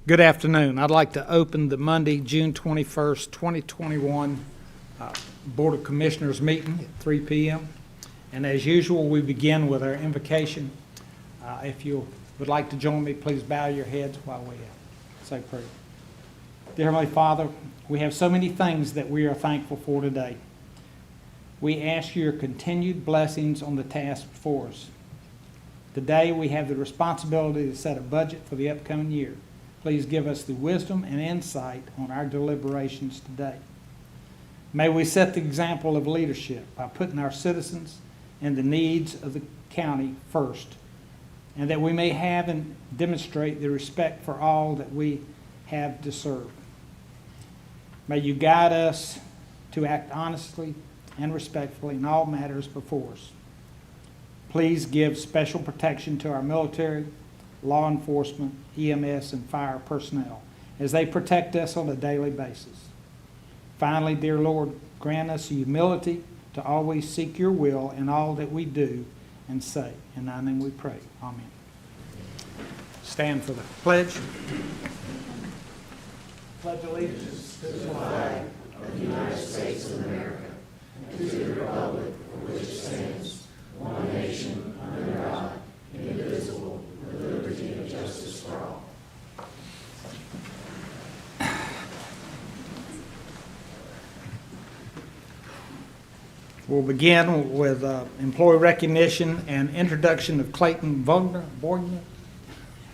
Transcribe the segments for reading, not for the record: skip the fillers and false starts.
Good afternoon. I'd like to open the Monday, June 21st, 2021 Board of Commissioners meeting at 3 p.m. And as usual, we begin with our invocation. If you would like to join me, please bow your heads while we say prayer. Dear Heavenly Father, we have so many things that we are thankful for today. We ask your continued blessings on the task before us. Today we have the responsibility to set a budget for the upcoming year. Please give us the wisdom and insight on our deliberations today. May we set the example of leadership by putting our citizens and the needs of the county first, and that we may have and demonstrate the respect for all that we have to serve. May you guide us to act honestly and respectfully in all matters before us. Please give special protection to our military, law enforcement, EMS, and fire personnel as they protect us on a daily basis. Finally, dear Lord, grant us humility to always seek your will in all that we do and say. In thy name we pray. Amen. Stand for the pledge. Pledge allegiance to the flag of the United States of America and to the republic for which it stands, one nation, under God, indivisible, with liberty and justice for all. We'll begin with employee recognition and introduction of Clayton Vogner.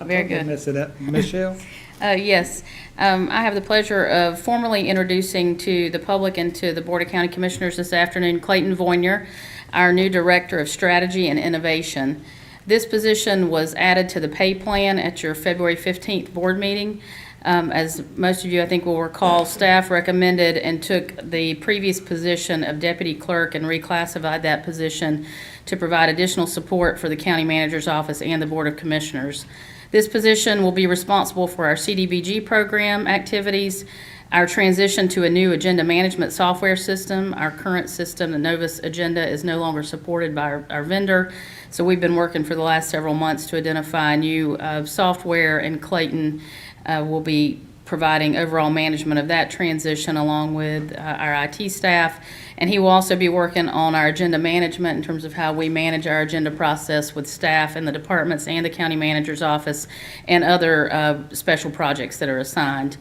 Very good. Mess it up. Michelle? Yes. I have the pleasure of formally introducing to the public and to the Board of County Commissioners this afternoon Clayton Voynier, our new Director of Strategy and Innovation. This position was added to the pay plan at your February 15th board meeting. As most of you, I think, will recall, staff recommended and took the previous position of deputy clerk and reclassified that position to provide additional support for the county manager's office and the Board of Commissioners. This position will be responsible for our CDBG program activities, our transition to a new agenda management software system. Our current system, the Novus Agenda, is no longer supported by our vendor, so we've been working for the last several months to identify new software, and Clayton will be providing overall management of that transition along with our IT staff. And he will also be working on our agenda management in terms of how we manage our agenda process with staff in the departments and the county manager's office and other special projects that are assigned.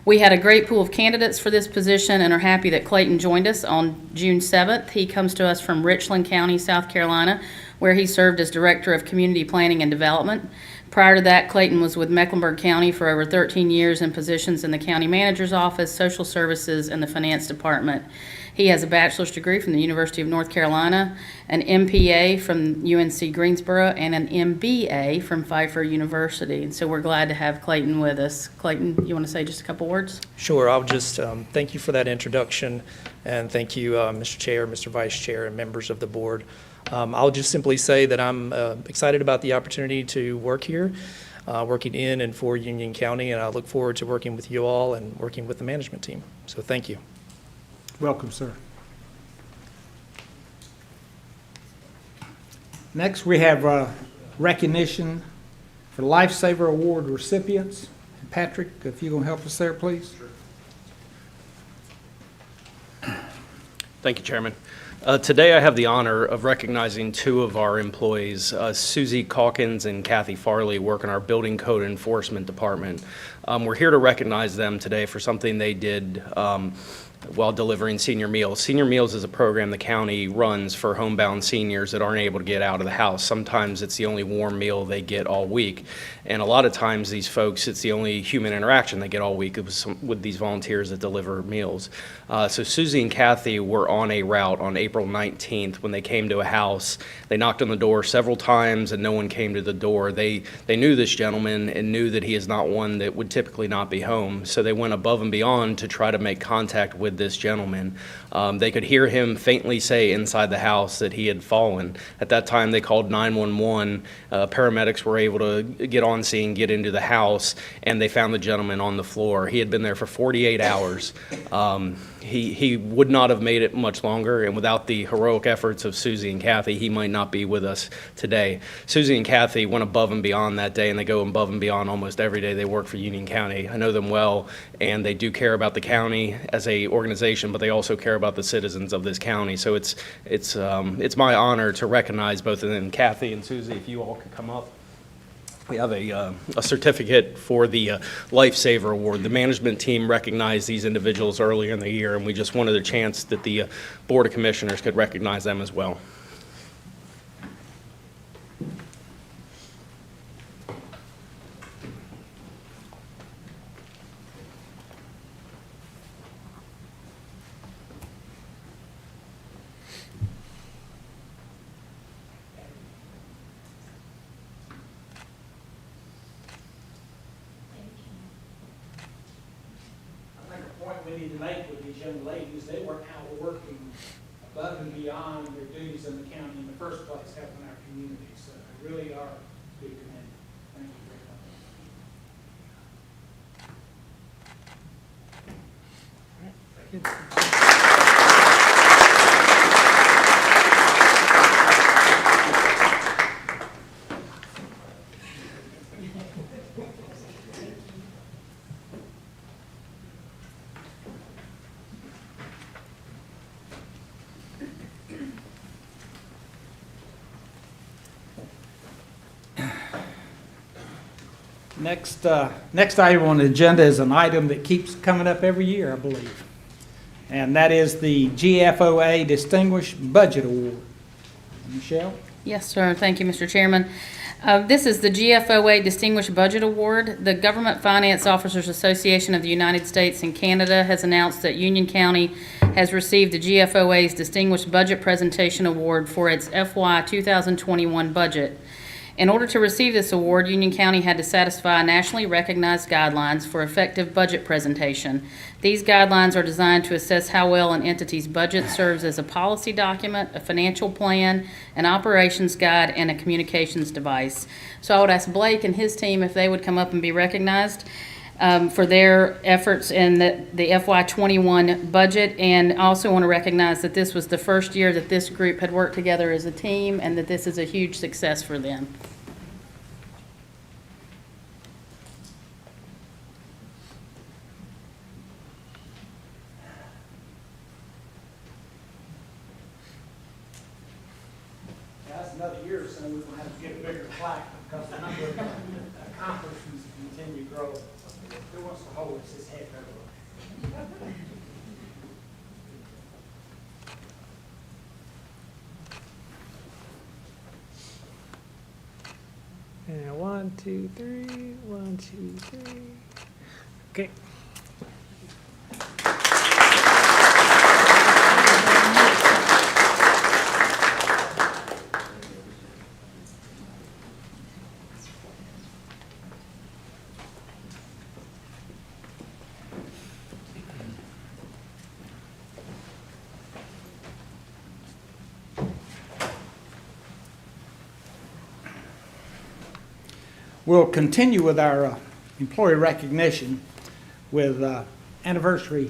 We had a great pool of candidates for this position and are happy that Clayton joined us on June 7th. He comes to us from Richland County, South Carolina, where he served as Director of Community Planning and Development. Prior to that, Clayton was with Mecklenburg County for over 13 years in positions in the county manager's office, social services, and the finance department. He has a bachelor's degree from the University of North Carolina, an MPA from UNC Greensboro, and an MBA from Pfeiffer University. And so we're glad to have Clayton with us. Clayton, you want to say just a couple words? Sure. I'll just thank you for that introduction, and thank you, Mr. Chair, Mr. Vice Chair, and members of the board. I'll just simply say that I'm excited about the opportunity to work here, working in and for Union County, and I look forward to working with you all and working with the management team. So thank you. Welcome, sir. Next, we have recognition for Lifesaver Award recipients. Patrick, if you're going to help us there, please. Sure. Thank you, Chairman. Today I have the honor of recognizing two of our employees, Susie Calkins and Kathy Farley, work in our Building Code Enforcement Department. We're here to recognize them today for something they did while delivering senior meals. Senior Meals is a program the county runs for homebound seniors that aren't able to get out of the house. Sometimes it's the only warm meal they get all week, and a lot of times these folks, it's the only human interaction they get all week with these volunteers that deliver meals. So Susie and Kathy were on a route on April 19th when they came to a house. They knocked on the door several times and no one came to the door. They knew this gentleman and knew that he is not one that would typically not be home, so they went above and beyond to try to make contact with with this gentleman. They could hear him faintly say inside the house that he had fallen. At that time, they called 911. Paramedics were able to get on scene, get into the house, and they found the gentleman on the floor. He had been there for 48 hours. He would not have made it much longer, and without the heroic efforts of Susie and Kathy, he might not be with us today. Susie and Kathy went above and beyond that day, and they go above and beyond almost every day they work for Union County. I know them well, and they do care about the county as a organization, but they also care about the citizens of this county. So it's my honor to recognize both of them. Kathy and Susie, if you all could come up. We have a certificate for the Lifesaver Award. The management team recognized these individuals earlier in the year, and we just wanted a chance that the Board of Commissioners could recognize them as well. I think the point we need to make with these young ladies, they were out working above and beyond their duties in the county in the first place, helping our community. So they really are to be commended. Thank you very Next item on the agenda is an item that keeps coming up every year, I believe. And that is the GFOA Distinguished Budget Award. Michelle? Yes, sir. Thank you, Mr. Chairman. This is the GFOA Distinguished Budget Award. The Government Finance Officers Association of the United States and Canada has announced that Union County has received the GFOA's Distinguished Budget Presentation Award for its FY 2021 budget. In order to receive this award, Union County had to satisfy nationally recognized guidelines for effective budget presentation. These guidelines are designed to assess how well an entity's budget serves as a policy document, a financial plan, an operations guide, and a communications device. So I would ask Blake and his team if they would come up and be recognized for their efforts in the FY21 budget, and also want to recognize that this was the first year that this group had worked together as a team, and that this is a huge success for them. That's another year or so we're going to have to get a bigger plaque because the number of accomplishments continue to grow. Who wants to hold us his head over? And 1, 2, 3, 1, 2, 3. Okay. We'll continue with our employee recognition with anniversary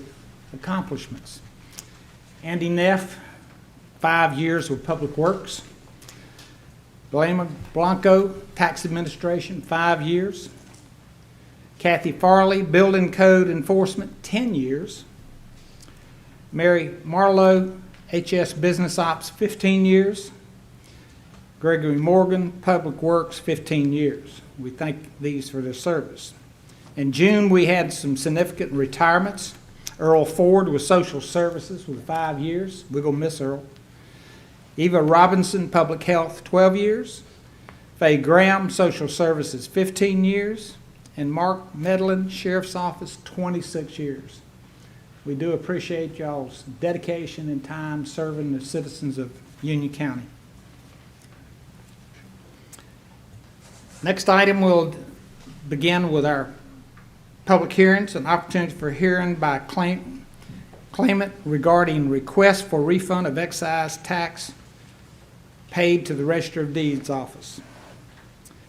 accomplishments. Andy Neff, 5 years with Public Works. Blema Blanco, Tax Administration, 5 years. Kathy Farley, Building Code Enforcement, 10 years. Mary Marlowe, HS Business Ops, 15 years. Gregory Morgan, Public Works, 15 years. We thank these for their service. In June, we had some significant retirements. Earl Ford with Social Services with 5 years. We're going to miss Earl. Eva Robinson, Public Health, 12 years. Faye Graham, Social Services, 15 years. And Mark Medlin, Sheriff's Office, 26 years. We do appreciate y'all's dedication and time serving the citizens of Union County. Next item, we'll begin with our public hearings, an opportunity for hearing by claim Claimant regarding request for refund of excise tax paid to the Register of Deeds office.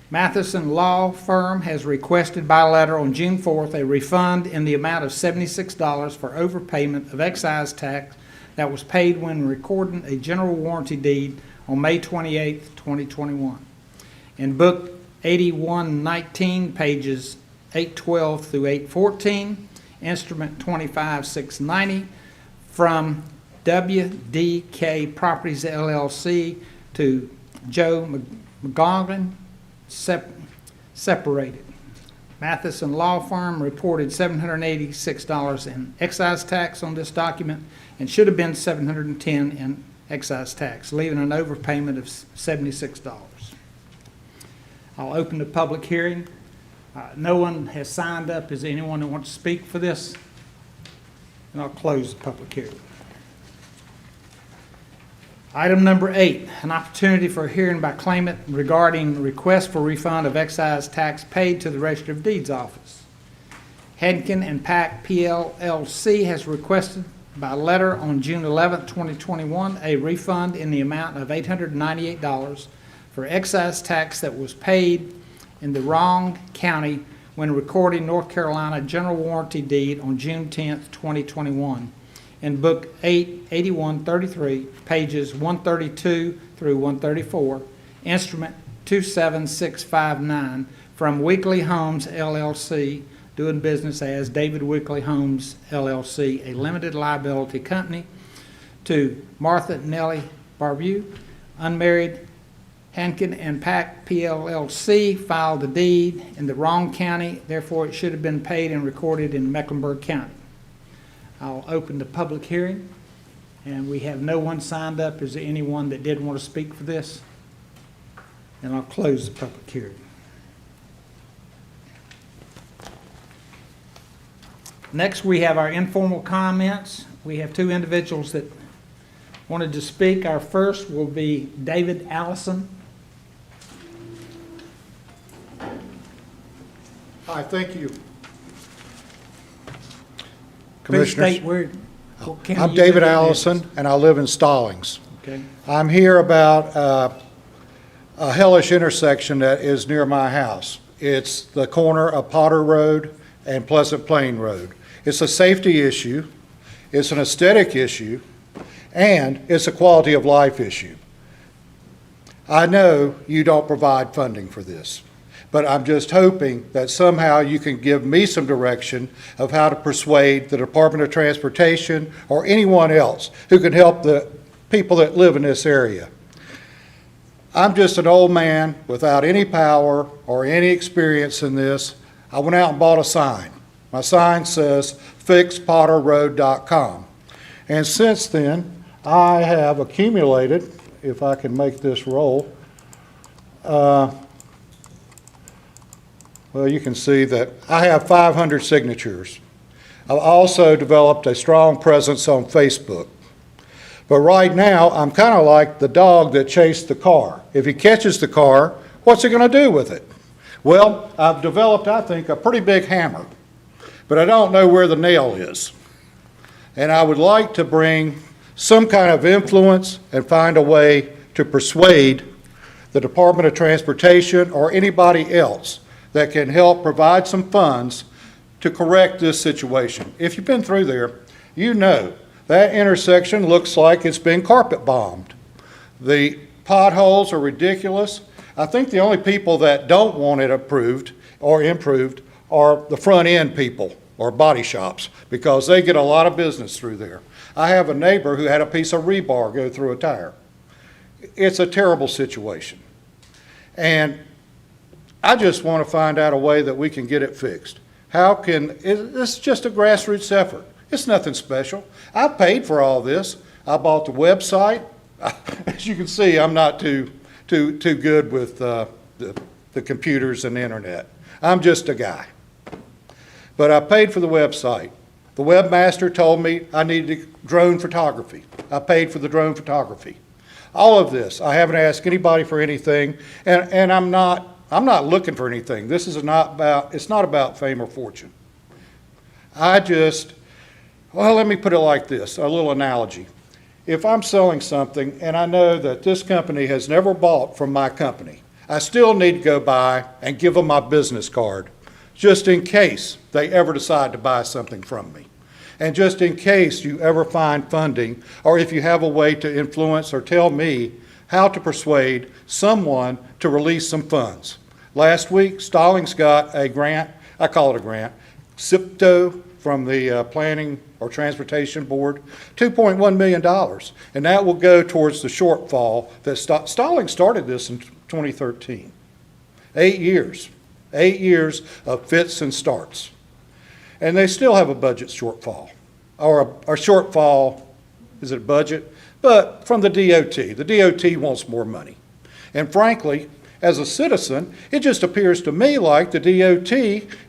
Matheson Law Firm has requested by letter on June 4th a refund in the amount of $76 for overpayment of excise tax that was paid when recording a general warranty deed on May 28, 2021. In Book 8119, pages 812 through 814, Instrument 25690, from WDK Properties LLC to Joe McGowan, separated. Matheson Law Firm reported $786 in excise tax on this document and should have been $710 in excise tax, leaving an overpayment of $76. I'll open the public hearing. No one has signed up. Is there anyone that wants to speak for this? And I'll close the public hearing. Item number 8, an opportunity for a hearing by claimant regarding request for refund of excise tax paid to the Register of Deeds office. Henkin and Pack PLLC has requested by letter on June 11, 2021, a refund in the amount of $898 for excise tax that was paid in the wrong county when recording North Carolina general warranty deed on June 10, 2021. In Book 8133, pages 132 through 134, Instrument 27659, from Weekly Homes LLC, doing business as David Weekly Homes LLC, a limited liability company, to Martha Nellie Barbeau, unmarried. Hankin and Pack PLLC filed the deed in the wrong county, therefore it should have been paid and recorded in Mecklenburg County. I'll open the public hearing, and we have no one signed up. Is there anyone that did want to speak for this? And I'll close the public hearing. Next, we have our informal comments. We have two individuals that wanted to speak. Our first will be David Allison. Hi, thank you. Please Commissioners, state where, what county I'm you David live in. Allison, and I live in Stallings. Okay. I'm here about a hellish intersection that is near my house. It's the corner of Potter Road and Pleasant Plain Road. It's a safety issue, it's an aesthetic issue, and it's a quality of life issue. I know you don't provide funding for this, but I'm just hoping that somehow you can give me some direction of how to persuade the Department of Transportation or anyone else who can help the people that live in this area. I'm just an old man without any power or any experience in this. I went out and bought a sign. My sign says fixpotterroad.com. And since then, I have accumulated, if I can make this roll, well, you can see that I have 500 signatures. I've also developed a strong presence on Facebook. But right now, I'm kind of like the dog that chased the car. If he catches the car, what's he going to do with it? Well, I've developed, I think, a pretty big hammer, but I don't know where the nail is. And I would like to bring some kind of influence and find a way to persuade the Department of Transportation or anybody else that can help provide some funds to correct this situation. If you've been through there, you know that intersection looks like it's been carpet bombed. The potholes are ridiculous. I think the only people that don't want it approved or improved are the front end people or body shops, because they get a lot of business through there. I have a neighbor who had a piece of rebar go through a tire. It's a terrible situation. And I just want to find out a way that we can get it fixed. It's just a grassroots effort. It's nothing special. I paid for all this. I bought the website. As you can see, I'm not too good with the computers and the internet. I'm just a guy. But I paid for the website. The webmaster told me I needed drone photography. I paid for the drone photography. All of this, I haven't asked anybody for anything, and I'm not looking for anything. This is it's not about fame or fortune. I just Well, let me put it like this, a little analogy. If I'm selling something and I know that this company has never bought from my company, I still need to go by and give them my business card, just in case they ever decide to buy something from me. And just in case you ever find funding, or if you have a way to influence or tell me how to persuade someone to release some funds. Last week, Stallings got a grant, I call it a grant, SIPTO from the Planning or Transportation Board, $2.1 million. And that will go towards the shortfall that Stallings started this in 2013. 8 years. 8 years of fits and starts. And they still have a budget shortfall, or a shortfall, is it a budget? But from the DOT. The DOT wants more money. And frankly, as a citizen, it just appears to me like the DOT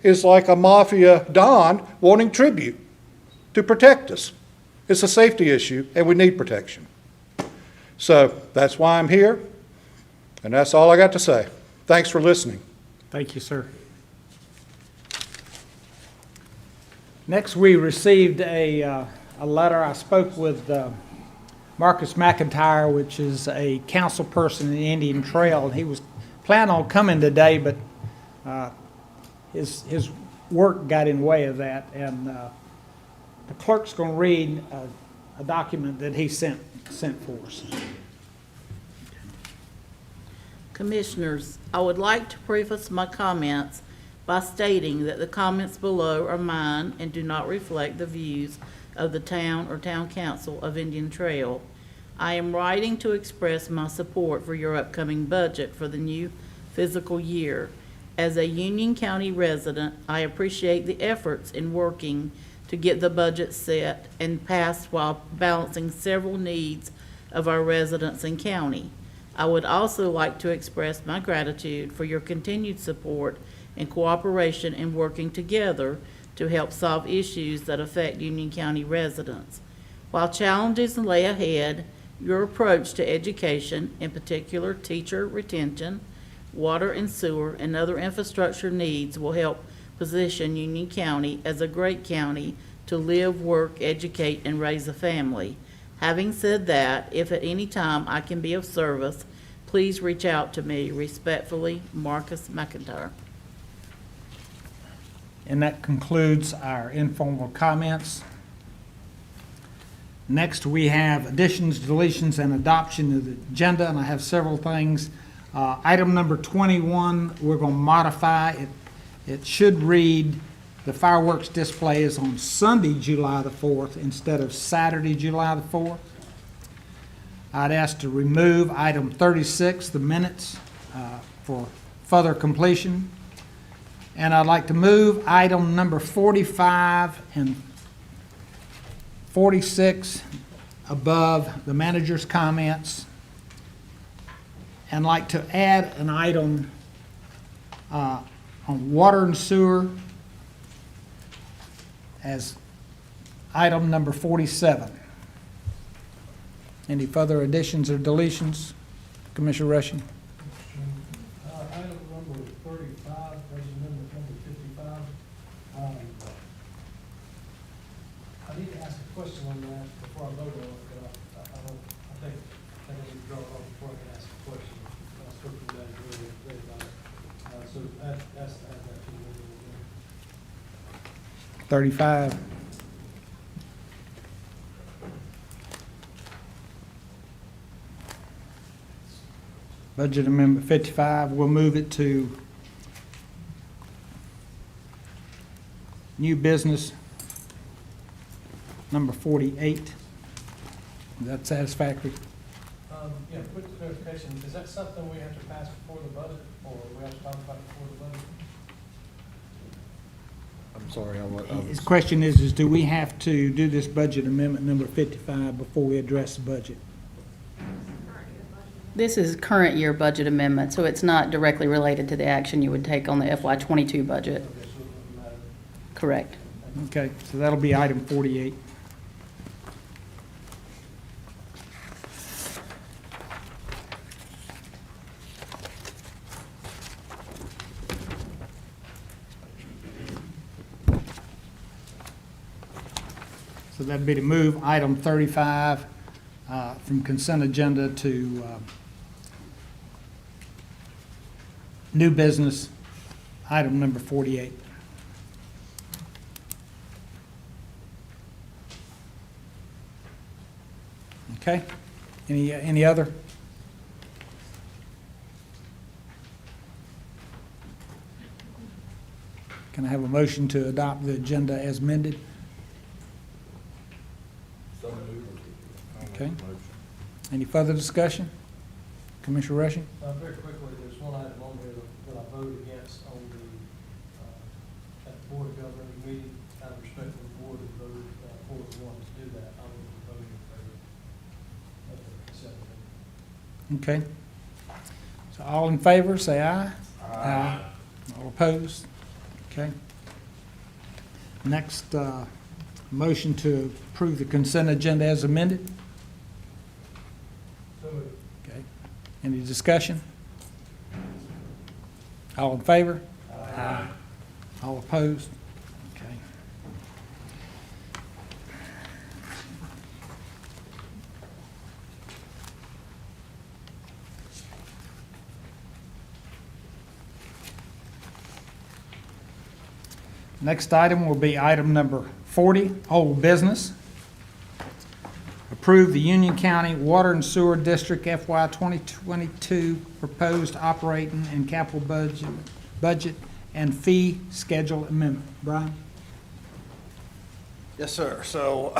is like a mafia don wanting tribute to protect us. It's a safety issue, and we need protection. So that's why I'm here, and that's all I got to say. Thanks for listening. Thank you, sir. Next, we received a letter. I spoke with Marcus McIntyre, which is a council person in the Indian Trail, and he was planning on coming today, but his work got in the way of that, and the clerk's going to read a document that he sent for us. Commissioners, I would like to preface my comments by stating that the comments below are mine and do not reflect the views of the town or town council of Indian Trail. I am writing to express my support for your upcoming budget for the new fiscal year. As a Union County resident, I appreciate the efforts in working to get the budget set and passed while balancing several needs of our residents and county. I would also like to express my gratitude for your continued support and cooperation in working together to help solve issues that affect Union County residents. While challenges lay ahead, your approach to education, in particular teacher retention, water and sewer, and other infrastructure needs will help position Union County as a great county to live, work, educate, and raise a family. Having said that, if at any time I can be of service, please reach out to me. Respectfully, Marcus McIntyre. And that concludes our informal comments. Next, we have additions, deletions, and adoption of the agenda, and I have several things. Item number 21, we're going to modify it. It should read, the fireworks display is on Sunday, July the 4th, instead of Saturday, July the 4th. I'd ask to remove item 36, the minutes, for further completion. And I'd like to move item number 45 and 46 above the manager's comments, and like to add an item on water and sewer as item number 47. Any further additions or deletions? Commissioner Rushing? Item number 35, resolution number 55. I need to ask a question on that before I vote on it, but I think I need to draw it off before I can ask a question. I spoke to that really about it. So that's to add that to the agenda. 35. Budget Amendment 55, we'll move it to new business number 48. Is that satisfactory? Yeah, quick clarification, is that something we have to pass before the budget, or we have to talk about before the budget? I'm sorry. His question is do we have to do this budget amendment number 55 before we address the budget? This is current year budget amendment, so it's not directly related to the action you would take on the FY22 budget. Okay, so it doesn't matter. Correct. Okay, so that'll be item 48. So So that'd be to move item 35 from consent agenda to new business, item number 48. Okay? Any other? Can I have a motion to adopt the agenda as amended? Okay. Any further discussion? Commissioner Rushing? Very quickly, there's one item on there that I voted against on the, at the Board of Governors meeting. Out of respect for the board, and voted 4-1 to do that. I will be voting in favor of the consent agenda. Okay. So all in favor, say aye. Aye. All opposed? Okay. Next, motion to approve the consent agenda as amended. So moved. Okay. Any discussion? All in favor? Aye. All opposed? Okay. Next item will be item number 40, old business. Approve the Union County Water and Sewer District FY 2022 proposed operating and capital budget and fee schedule amendment. Brian? Yes, sir. So,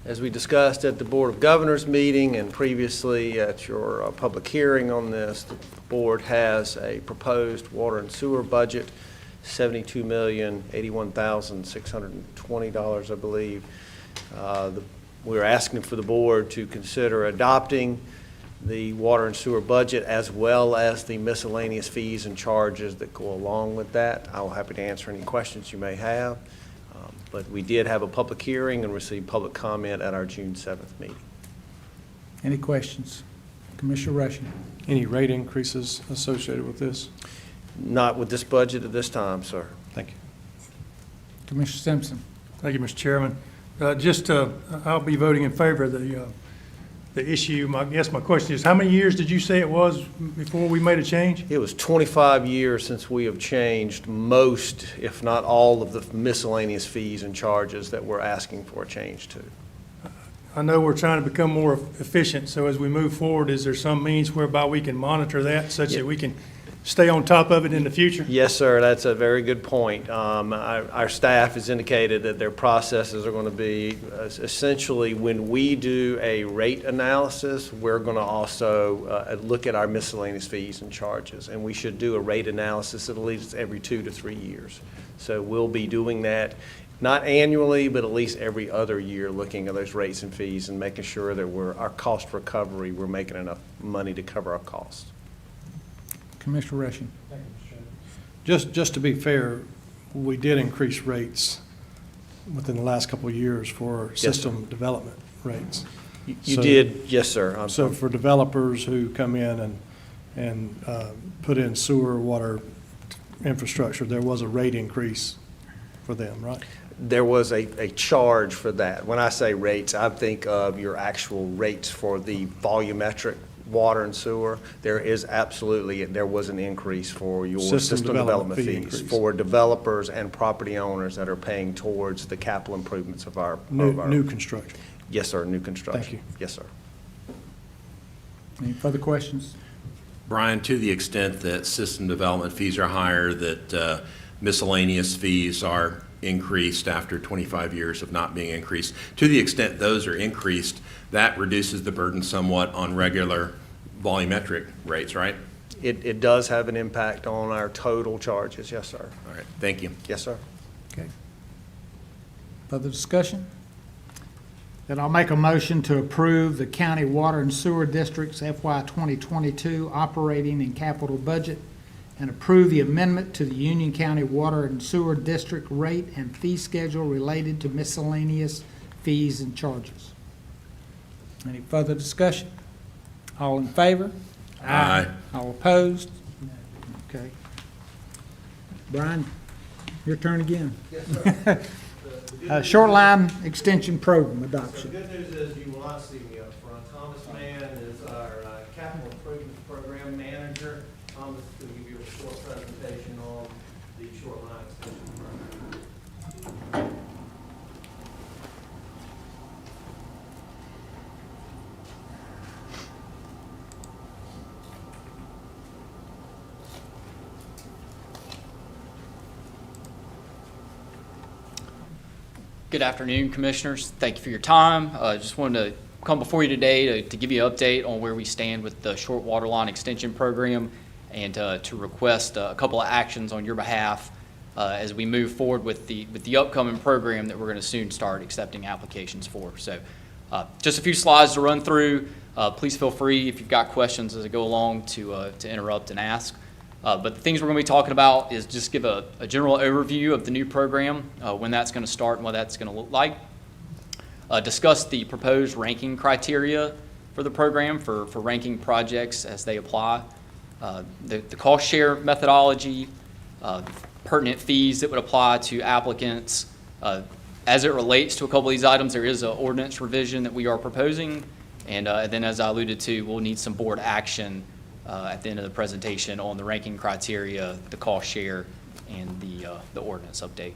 as we discussed at the Board of Governors meeting and previously at your public hearing on this, the board has a proposed water and sewer budget, $72,081,620, I believe. We're asking for the board to consider adopting the water and sewer budget as well as the miscellaneous fees and charges that go along with that. I'm happy to answer any questions you may have. But we did have a public hearing and received public comment at our June 7th meeting. Any questions? Commissioner Rushing? Any rate increases associated with this? Not with this budget at this time, sir. Thank you. Commissioner Simpson? Thank you, Mr. Chairman. I'll be voting in favor of the issue. I guess my question is, how many years did you say it was before we made a change? It was 25 years since we have changed most, if not all, of the miscellaneous fees and charges that we're asking for a change to. I know we're trying to become more efficient, so as we move forward, is there some means whereby we can monitor that such that we can stay on top of it in the future? Yes, sir, that's a very good point. Our staff has indicated that their processes are going to be essentially when we do a rate analysis, we're going to also look at our miscellaneous fees and charges, and we should do a rate analysis at least every 2 to 3 years. So we'll be doing that, not annually, but at least every other year, looking at those rates and fees and making sure that our cost recovery, we're making enough money to cover our costs. Commissioner Rushing? Thank you, Mr. Chairman. Just to be fair, we did increase rates within the last couple of years for system development rates. You So- did, yes, sir. So for developers who come in and put in sewer, water infrastructure, there was a rate increase for them, right? There was a charge for that. When I say rates, I think of your actual rates for the volumetric water and sewer. There was an increase for your system development fees increase. for developers and property owners that are paying towards the capital improvements of our. New construction. Yes, sir, new construction. Thank you. Yes, sir. Any further questions? Brian, to the extent that system development fees are higher, that miscellaneous fees are increased after 25 years of not being increased, to the extent those are increased, that reduces the burden somewhat on regular volumetric rates, right? It does have an impact on our total charges, yes, sir. All right, thank you. Yes, sir. Okay. Further discussion? Then I'll make a motion to approve the County Water and Sewer District's FY 2022 operating and capital budget and approve the amendment to the Union County Water and Sewer District rate and fee schedule related to miscellaneous fees and charges. Any further discussion? All in favor? Aye. All opposed? Okay. Brian, your turn again. Yes, sir. Shoreline Extension Program So adoption. the good news is you will not see me up front. Thomas Mann is our capital improvements program manager. Thomas is going to give you a short presentation on the shoreline extension program. Good afternoon, Commissioners. Thank you for your time. Just wanted to come before you today to give you an update on where we stand with the short water line extension program and to request a couple of actions on your behalf as we move forward with the upcoming program that we're going to soon start accepting applications for. So just a few slides to run through. Please feel free, if you've got questions as I go along, to interrupt and ask. But the things we're going to be talking about is just give a general overview of the new program, when that's going to start and what that's going to look like. Discuss the proposed ranking criteria for the program for ranking projects as they apply. The cost share methodology, pertinent fees that would apply to applicants. As it relates to a couple of these items, there is an ordinance revision that we are proposing. And then, as I alluded to, we'll need some board action at the end of the presentation on the ranking criteria, the cost share, and the ordinance update.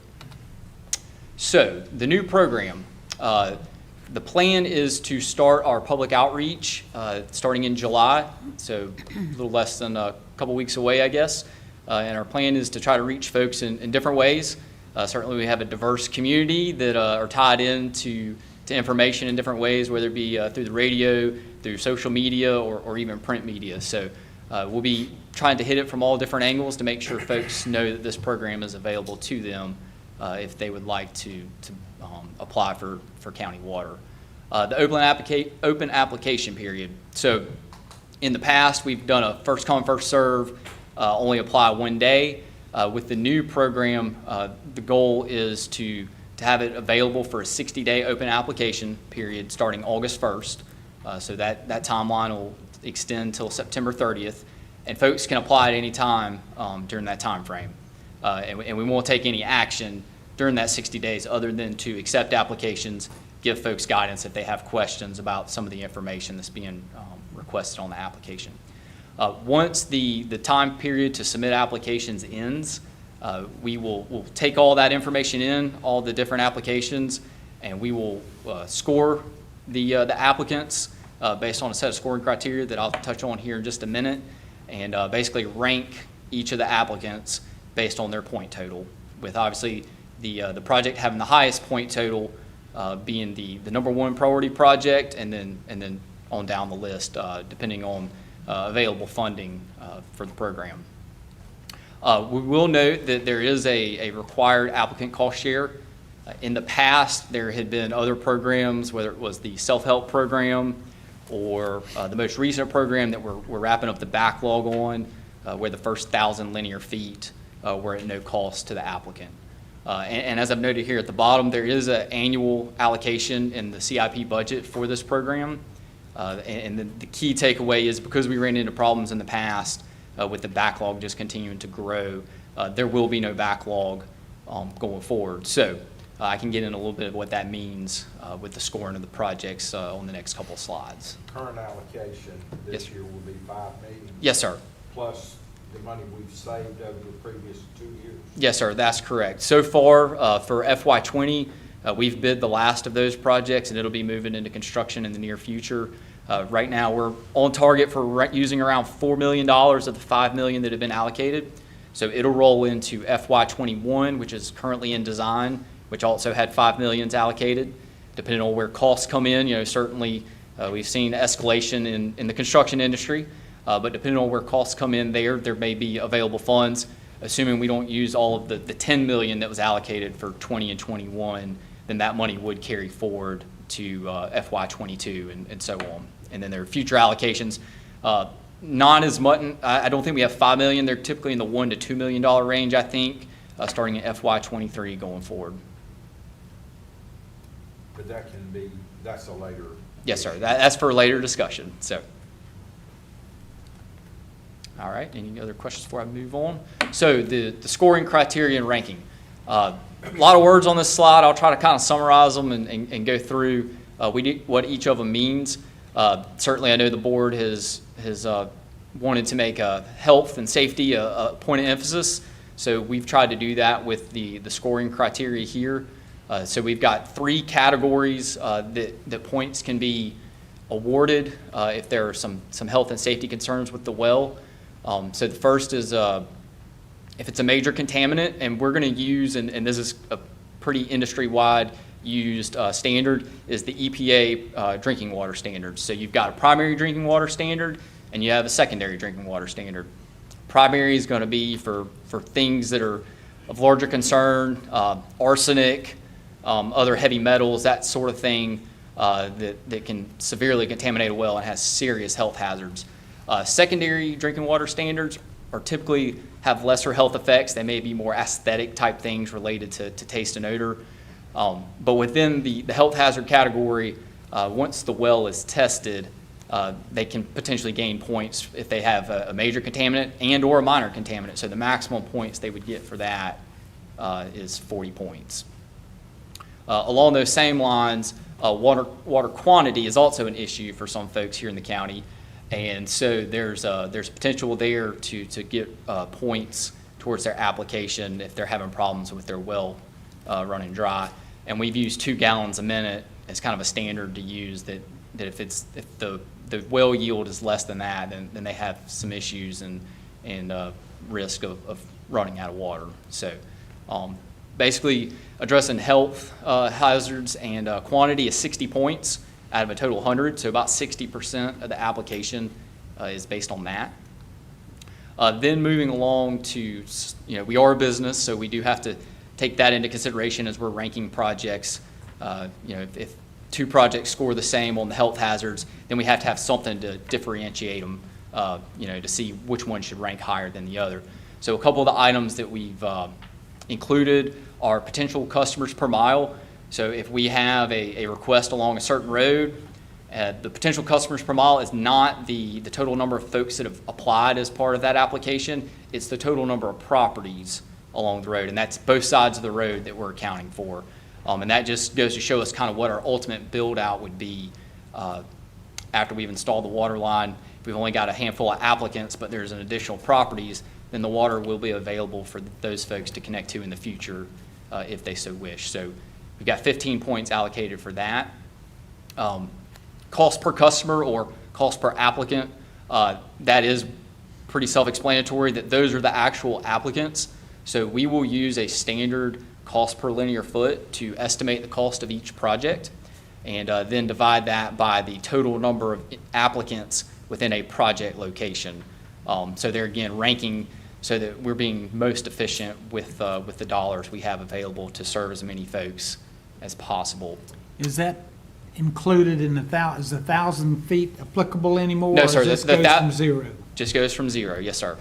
So the new program, the plan is to start our public outreach starting in July, so a little less than a couple weeks away, I guess. And our plan is to try to reach folks in different ways. Certainly we have a diverse community that are tied into information in different ways, whether it be through the radio, through social media, or even print media. So we'll be trying to hit it from all different angles to make sure folks know that this program is available to them if they would like to apply for county water. The open application period. So in the past, we've done a first come, first serve, only apply one day. With the new program, the goal is to have it available for a 60-day open application period starting August 1st. So that timeline will extend till September 30th, and folks can apply at any time during that time frame. And we won't take any action during that 60 days other than to accept applications, give folks guidance if they have questions about some of the information that's being requested on the application. Once the time period to submit applications ends, we'll take all that information in, all the different applications, and we will score the applicants based on a set of scoring criteria that I'll touch on here in just a minute, and basically rank each of the applicants based on their point total, with obviously the project having the highest point total being the number one priority project, and then on down the list depending on available funding for the program. We will note that there is a required applicant cost share. In the past, there had been other programs, whether it was the self-help program or the most recent program that we're wrapping up the backlog on, where the first 1,000 linear feet were at no cost to the applicant. And as I've noted here at the bottom, there is an annual allocation in the CIP budget for this program. And the key takeaway is because we ran into problems in the past with the backlog just continuing to grow, there will be no backlog going forward. So I can get in a little bit of what that means with the scoring of the projects on the next couple of slides. Current allocation this year will be $5 million? Yes, sir. Plus the money we've saved over the previous 2 years? Yes, sir, that's correct. So far for FY20, we've bid the last of those projects, and it'll be moving into construction in the near future. Right now, we're on target for using around $4 million of the $5 million that have been allocated. So it'll roll into FY21, which is currently in design, which also had $5 million allocated. Depending on where costs come in, certainly we've seen escalation in the construction industry, but depending on where costs come in there may be available funds. Assuming we don't use all of the $10 million that was allocated for 20 and 21, then that money would carry forward to FY22 and so on. And then there are future allocations. Not as much, I don't think we have $5 million. They're typically in the $1 to $2 million range, I think, starting in FY23 going forward. But that's a later. Yes, sir. That's for a later discussion. So, all right. Any other questions before I move on? So the scoring criteria and ranking. A lot of words on this slide. I'll try to kind of summarize them and go through what each of them means. Certainly, I know the board has wanted to make health and safety a point of emphasis, so we've tried to do that with the scoring criteria here. So we've got 3 categories that points can be awarded if there are some health and safety concerns with the well. So the first is if it's a major contaminant, and we're going to use, and this is a pretty industry-wide used standard, is the EPA drinking water standards. So you've got a primary drinking water standard, and you have a secondary drinking water standard. Primary is going to be for things that are of larger concern, arsenic, other heavy metals, that sort of thing that can severely contaminate a well and has serious health hazards. Secondary drinking water standards are typically have lesser health effects. They may be more aesthetic type things related to taste and odor. But within the health hazard category, once the well is tested, they can potentially gain points if they have a major contaminant and or a minor contaminant. So the maximum points they would get for that is 40 points. Along those same lines, water quantity is also an issue for some folks here in the county. And so there's potential there to get points towards their application if they're having problems with their well running dry. And we've used 2 gallons a minute as kind of a standard to use, that if the well yield is less than that, then they have some issues and risk of running out of water. So basically addressing health hazards and quantity is 60 points out of a total 100, so about 60% of the application is based on that. Then moving along to, we are a business, so we do have to take that into consideration as we're ranking projects. If 2 projects score the same on the health hazards, then we have to have something to differentiate them, to see which one should rank higher than the other. So a couple of the items that we've included are potential customers per mile. So if we have a request along a certain road, the potential customers per mile is not the total number of folks that have applied as part of that application. It's the total number of properties along the road, and that's both sides of the road that we're accounting for. And that just goes to show us kind of what our ultimate build out would be after we've installed the water line. If we've only got a handful of applicants, but there's an additional properties, then the water will be available for those folks to connect to in the future if they so wish. So we've got 15 points allocated for that. Cost per customer or cost per applicant, that is pretty self-explanatory that those are the actual applicants. So we will use a standard cost per linear foot to estimate the cost of each project, and then divide that by the total number of applicants within a project location. So they're again ranking so that we're being most efficient with the dollars we have available to serve as many folks as possible. Is that included in is the 1,000 feet applicable anymore? No, sir. Or does this go from 0? Just goes from 0, yes, sir.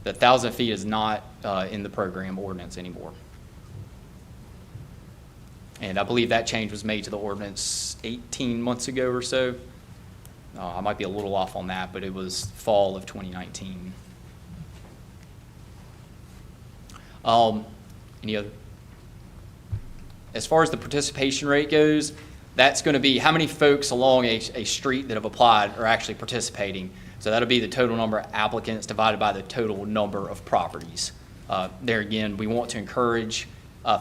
The 1,000 feet is not in the program ordinance anymore. And I believe that change was made to the ordinance 18 months ago or so. I might be a little off on that, but it was fall of 2019. Any other? As far as the participation rate goes, that's going to be how many folks along a street that have applied are actually participating. So that'll be the total number of applicants divided by the total number of properties. There again, we want to encourage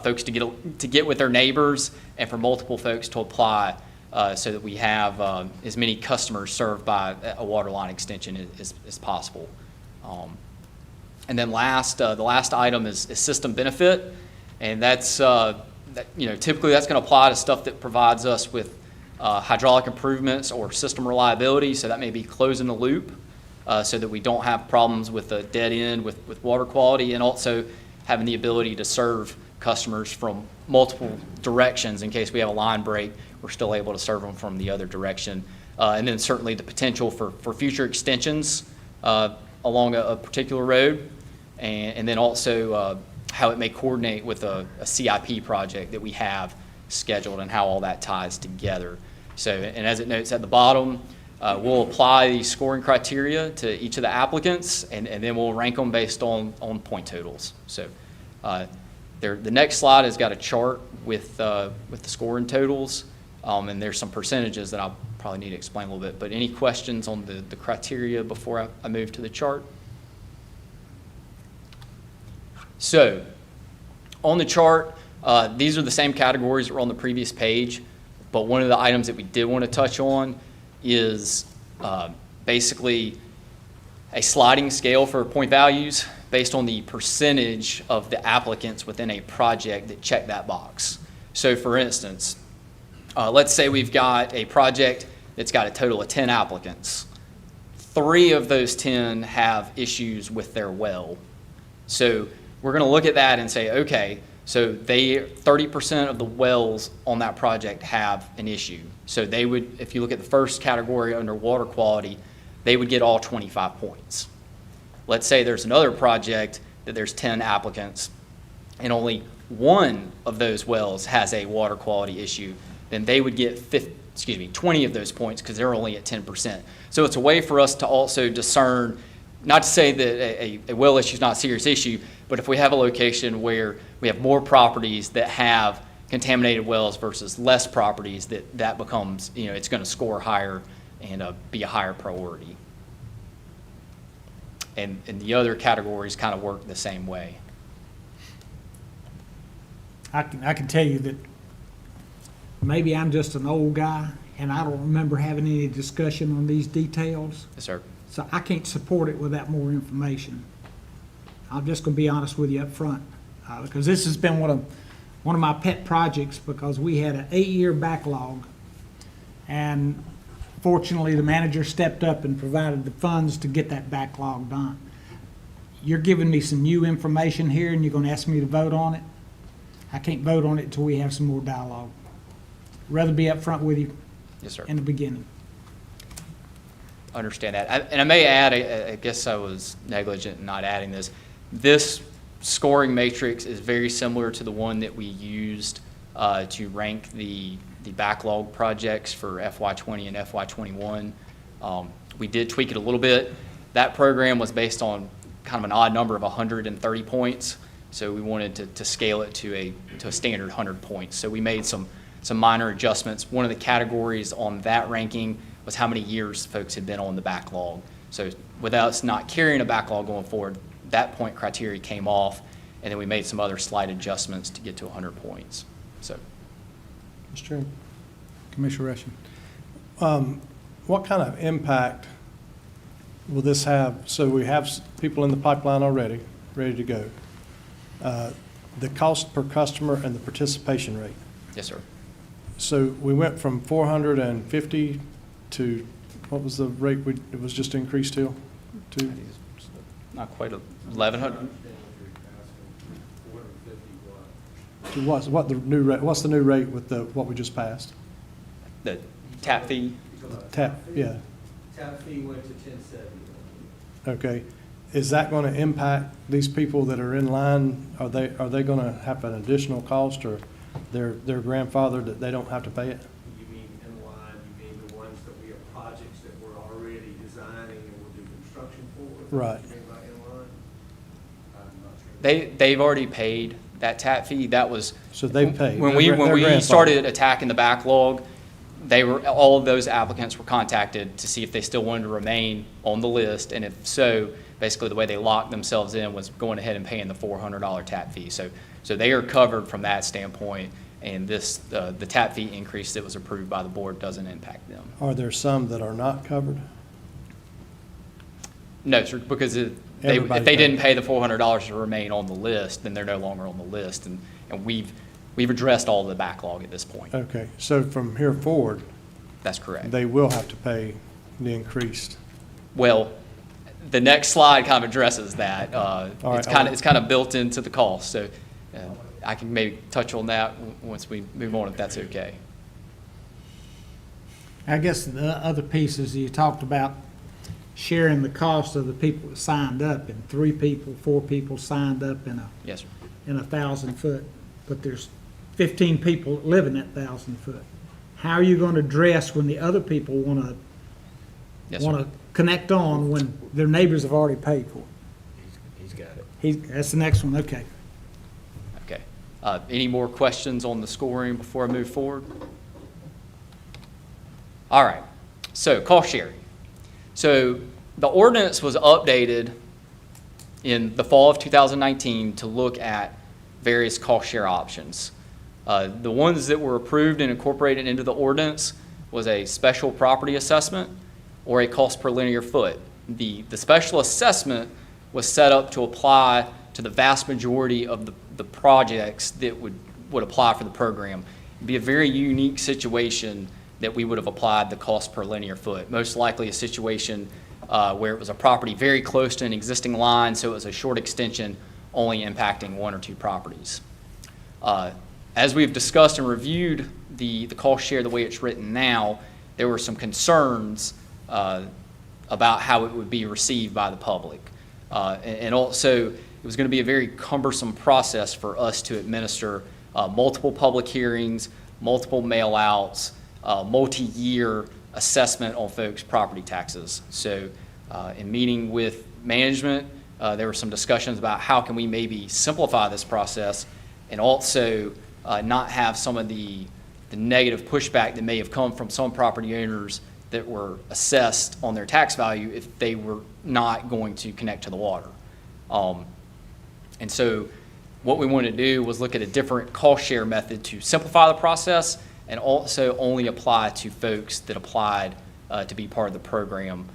folks to get with their neighbors and for multiple folks to apply so that we have as many customers served by a water line extension as possible. And then the last item is system benefit, and that's typically that's going to apply to stuff that provides us with hydraulic improvements or system reliability. So that may be closing the loop so that we don't have problems with the dead end with water quality, and also having the ability to serve customers from multiple directions in case we have a line break. We're still able to serve them from the other direction. And then certainly the potential for future extensions along a particular road, and then also how it may coordinate with a CIP project that we have scheduled and how all that ties together. So, and as it notes at the bottom, we'll apply the scoring criteria to each of the applicants, and then we'll rank them based on point totals. So The next slide has got a chart with the scoring totals, and there's some percentages that I'll probably need to explain a little bit. But any questions on the criteria before I move to the chart? So, on the chart, these are the same categories that were on the previous page, but one of the items that we did want to touch on is basically a sliding scale for point values based on the percentage of the applicants within a project that check that box. So for instance, let's say we've got a project that's got a total of 10 applicants. 3 of those 10 have issues with their well. So we're going to look at that and say, okay, so 30% of the wells on that project have an issue. So they would, if you look at the first category under water quality, they would get all 25 points. Let's say there's another project that there's 10 applicants and only 1 of those wells has a water quality issue, then they would get 20 of those points because they're only at 10%. So it's a way for us to also discern, not to say that a well issue is not a serious issue, but if we have a location where we have more properties that have contaminated wells versus less properties, that becomes, it's going to score higher and be a higher priority. And the other categories kind of work the same way. I can tell you that maybe I'm just an old guy and I don't remember having any discussion on these details. Yes, sir. So I can't support it without more information. I'm just going to be honest with you up front, because this has been one of my pet projects, because we had an 8-year backlog, and fortunately the manager stepped up and provided the funds to get that backlog done. You're giving me some new information here, and you're going to ask me to vote on it. I can't vote on it until we have some more dialogue. Rather be up front with you. Yes, sir. In the beginning. Understand that. And I may add, I guess I was negligent in not adding this. This scoring matrix is very similar to the one that we used to rank the backlog projects for FY20 and FY21. We did tweak it a little bit. That program was based on kind of an odd number of 130 points, so we wanted to scale it to a standard 100 points. So we made some minor adjustments. One of the categories on that ranking was how many years folks had been on the backlog. So with us not carrying a backlog going forward, that point criteria came off, and then we made some other slight adjustments to get to 100 points. So, Mr. Chairman. Commissioner Rushing. What kind of impact will this have? So we have people in the pipeline already, ready to go. The cost per customer and the participation rate. yes, sir. So we went from 450 to, what was the rate it was just increased to? Not quite 1,100. To what the new rate? What's the new rate with what we just passed? The tap fee. Yeah. Tap fee went to 1070. Okay. Is that going to impact these people that are in line? Are they going to have an additional cost, or their grandfather that they don't have to pay it? You mean in line, you mean the ones that we have projects that we're already designing and we'll do construction for? Right. You mean by in line? I'm not sure. They've already paid that tap fee. That was So they've paid. when Their we grandfather. started attacking the backlog. All of those applicants were contacted to see if they still wanted to remain on the list, and if so, basically the way they locked themselves in was going ahead and paying the $400 tap fee. So they are covered from that standpoint, and the tap fee increase that was approved by the board doesn't impact them. Are there some that are not covered? No, sir, because if Everybody's they paid. didn't pay the $400 to remain on the list, then they're no longer on the list, and we've addressed all of the backlog at this point. Okay. So from here forward, That's correct. they will have to pay the increased. Well, the next slide kind of addresses that. right, It's kind of built into the cost, so I can maybe touch on that once we move on, if that's okay. I guess the other piece is you talked about sharing the cost of the people that signed up, and 3 people, 4 people signed up in Yes, sir. a 1,000 foot, but there's 15 people that live in that 1,000 foot. How are you going to address when the other people want Yes, sir. to connect on when their neighbors have already paid for it? He's got it. That's the next one, okay. Okay. Any more questions on the scoring before I move forward? All right, so cost sharing. So the ordinance was updated in the fall of 2019 to look at various cost share options. The ones that were approved and incorporated into the ordinance was a special property assessment or a cost per linear foot. The special assessment was set up to apply to the vast majority of the projects that would apply for the program. It'd be a very unique situation that we would have applied the cost per linear foot. Most likely a situation where it was a property very close to an existing line, so it was a short extension only impacting 1 or 2 properties. As we've discussed and reviewed the cost share the way it's written now, there were some concerns about how it would be received by the public. And also, it was going to be a very cumbersome process for us to administer multiple public hearings, multiple mail-outs, multi-year assessment on folks' property taxes. So in meeting with management, there were some discussions about how can we maybe simplify this process and also not have some of the negative pushback that may have come from some property owners that were assessed on their tax value if they were not going to connect to the water. And so what we wanted to do was look at a different cost share method to simplify the process and also only apply to folks that applied to be part of the program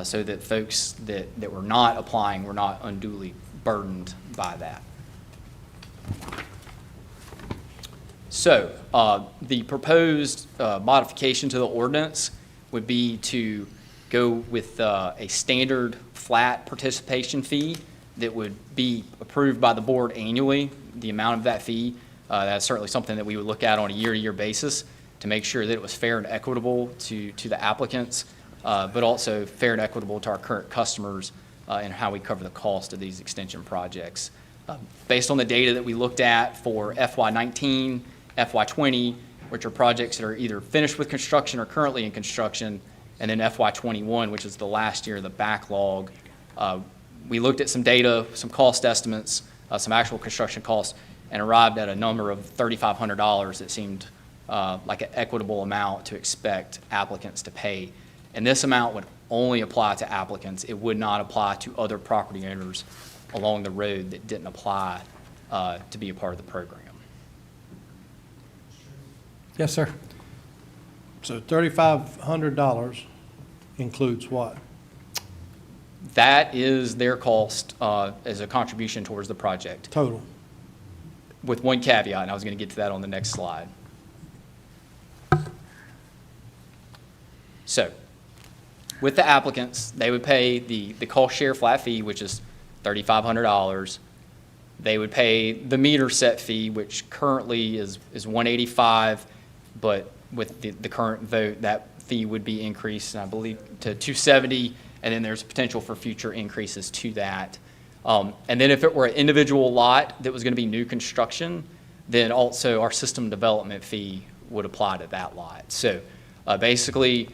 so that folks that were not applying were not unduly burdened by that. So the proposed modification to the ordinance would be to go with a standard flat participation fee that would be approved by the board annually, the amount of that fee. That's certainly something that we would look at on a year-to-year basis to make sure that it was fair and equitable to the applicants, but also fair and equitable to our current customers and how we cover the cost of these extension projects. Based on the data that we looked at for FY19, FY20, which are projects that are either finished with construction or currently in construction, and then FY21, which is the last year of the backlog, we looked at some data, some cost estimates, some actual construction costs, and arrived at a number of $3,500 that seemed like an equitable amount to expect applicants to pay. And this amount would only apply to applicants. It would not apply to other property owners along the road that didn't apply to be a part of the program. Yes, sir. So $3,500 includes what? That is their cost as a contribution towards the project. Total. With one caveat, and I was going to get to that on the next slide. So, with the applicants, they would pay the cost share flat fee, which is $3,500. They would pay the meter set fee, which currently is $185, but with the current vote, that fee would be increased, I believe, to $270, and then there's potential for future increases to that. And then if it were an individual lot that was going to be new construction, then also our system development fee would apply to that lot. So basically,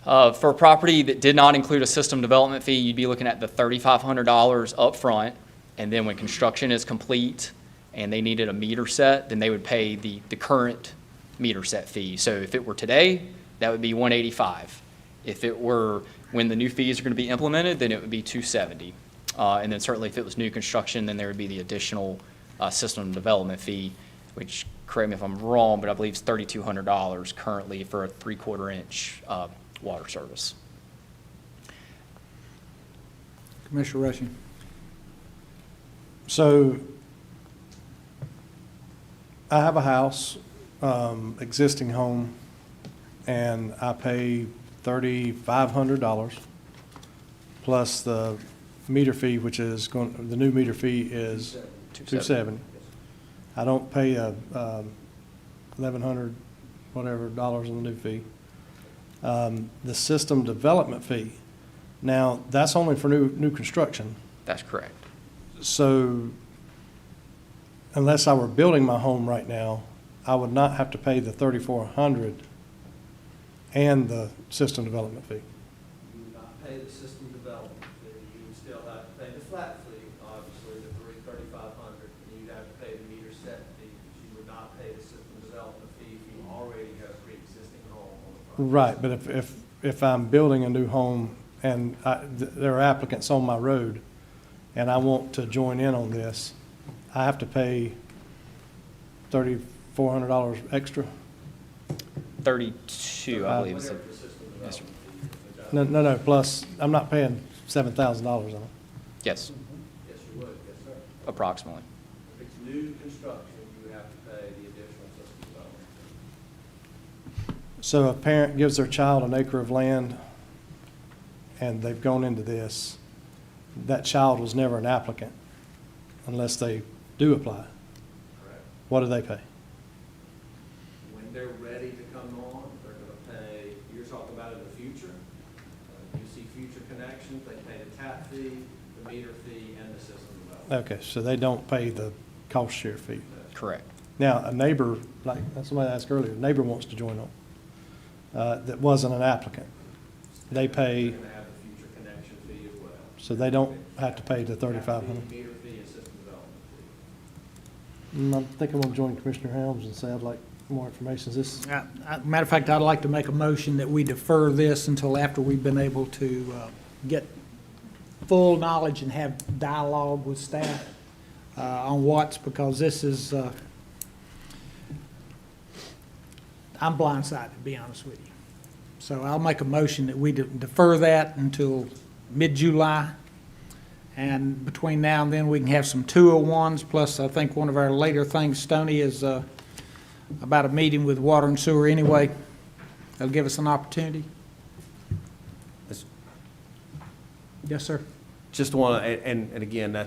for a property that did not include a system development fee, you'd be looking at the $3,500 up front, and then when construction is complete and they needed a meter set, then they would pay the current meter set fee. So if it were today, that would be $185. If it were when the new fees are going to be implemented, then it would be $270. And then certainly if it was new construction, then there would be the additional system development fee, which, correct me if I'm wrong, but I believe it's $3,200 currently for a 3/4 inch water service. Commissioner Rushing. So I have a house, existing home, and I pay $3,500 plus the meter fee, which is the new meter fee is $270. I don't pay $1,100 whatever dollars on the new fee. The system development fee, now that's only for new construction. That's correct. So unless I were building my home right now, I would not have to pay the $3,400 and the system development fee. You would not pay the system development fee, you would still have to pay the flat fee, obviously, the $3,500, and you'd have to pay the meter set fee development fee if you already have a pre-existing home on the project. Right, but if I'm building a new home and there are applicants on my road and I want to join in on this, I have to pay $3,400 extra? 32, I believe is the, yes, sir. No, plus, I'm not paying $7,000 on it. Yes, Yes, you would, yes, sir. approximately. If it's new construction, you would have to pay the additional system development fee. So a parent gives their child an acre of land and they've gone into this, that child was never an applicant unless they do apply. Correct. What do they pay? When they're ready to come on, they're gonna pay, you're talking about in the future. You see future connections, they pay the tap fee, the meter fee, and the system development. Okay, so they don't pay the cost share fee. Correct. Now, a neighbor, like somebody asked earlier, a neighbor wants to join on, that wasn't an applicant. They pay, They're gonna have the future connection fee as well. so they don't have to pay the $3,500. Meter fee and system development fee. I think I'm gonna join Commissioner Helms and say I'd like more information. Is this, Matter of fact, I'd like to make a motion that we defer this until after we've been able to get full knowledge and have dialogue with staff on what's, because this is, I'm blindsided, to be honest with you. So I'll make a motion that we defer that until mid-July. And between now and then, we can have some 201s, plus I think one of our later things, Stoney, is about a meeting with water and sewer anyway. That'll give us an opportunity. Yes, sir. Just want to, and again,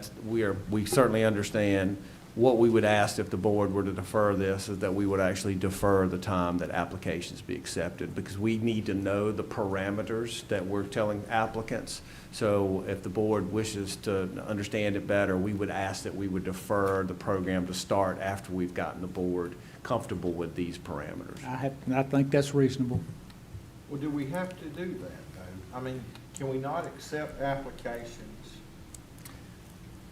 we certainly understand what we would ask if the board were to defer this, is that we would actually defer the time that applications be accepted, because we need to know the parameters that we're telling applicants. So if the board wishes to understand it better, we would ask that we would defer the program to start after we've gotten the board comfortable with these parameters. I think that's reasonable. Well, do we have to do that, though? I mean, can we not accept applications?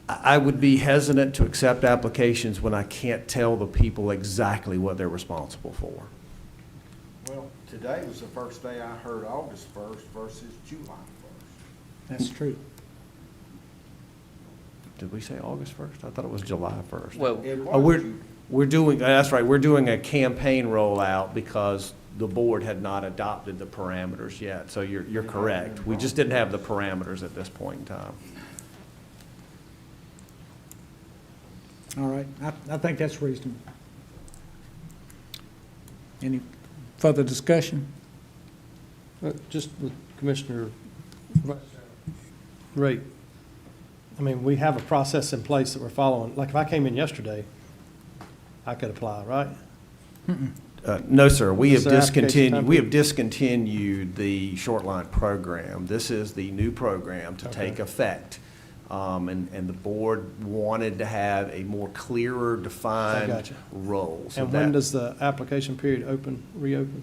I would be hesitant to accept applications when I can't tell the people exactly what they're responsible for. Well, today was the first day I heard August 1st versus July 1st. That's true. Did we say August 1st? I thought it was July 1st. Well, It Oh, was we're doing, that's right, we're doing a campaign rollout because the board had not adopted the parameters yet. So you're correct. We just didn't have the parameters at this point in time. All right. I think that's reasonable. Any further discussion? just with Commissioner Rate, I mean, we have a process in place that we're following. Like if I came in yesterday, I could apply, right? No, sir. We have What's the application discontinued, time? we have discontinued the short line program. This is the new program to take effect. And the board wanted to have a more clearer defined gotcha. role. So And when that- does the application period reopen?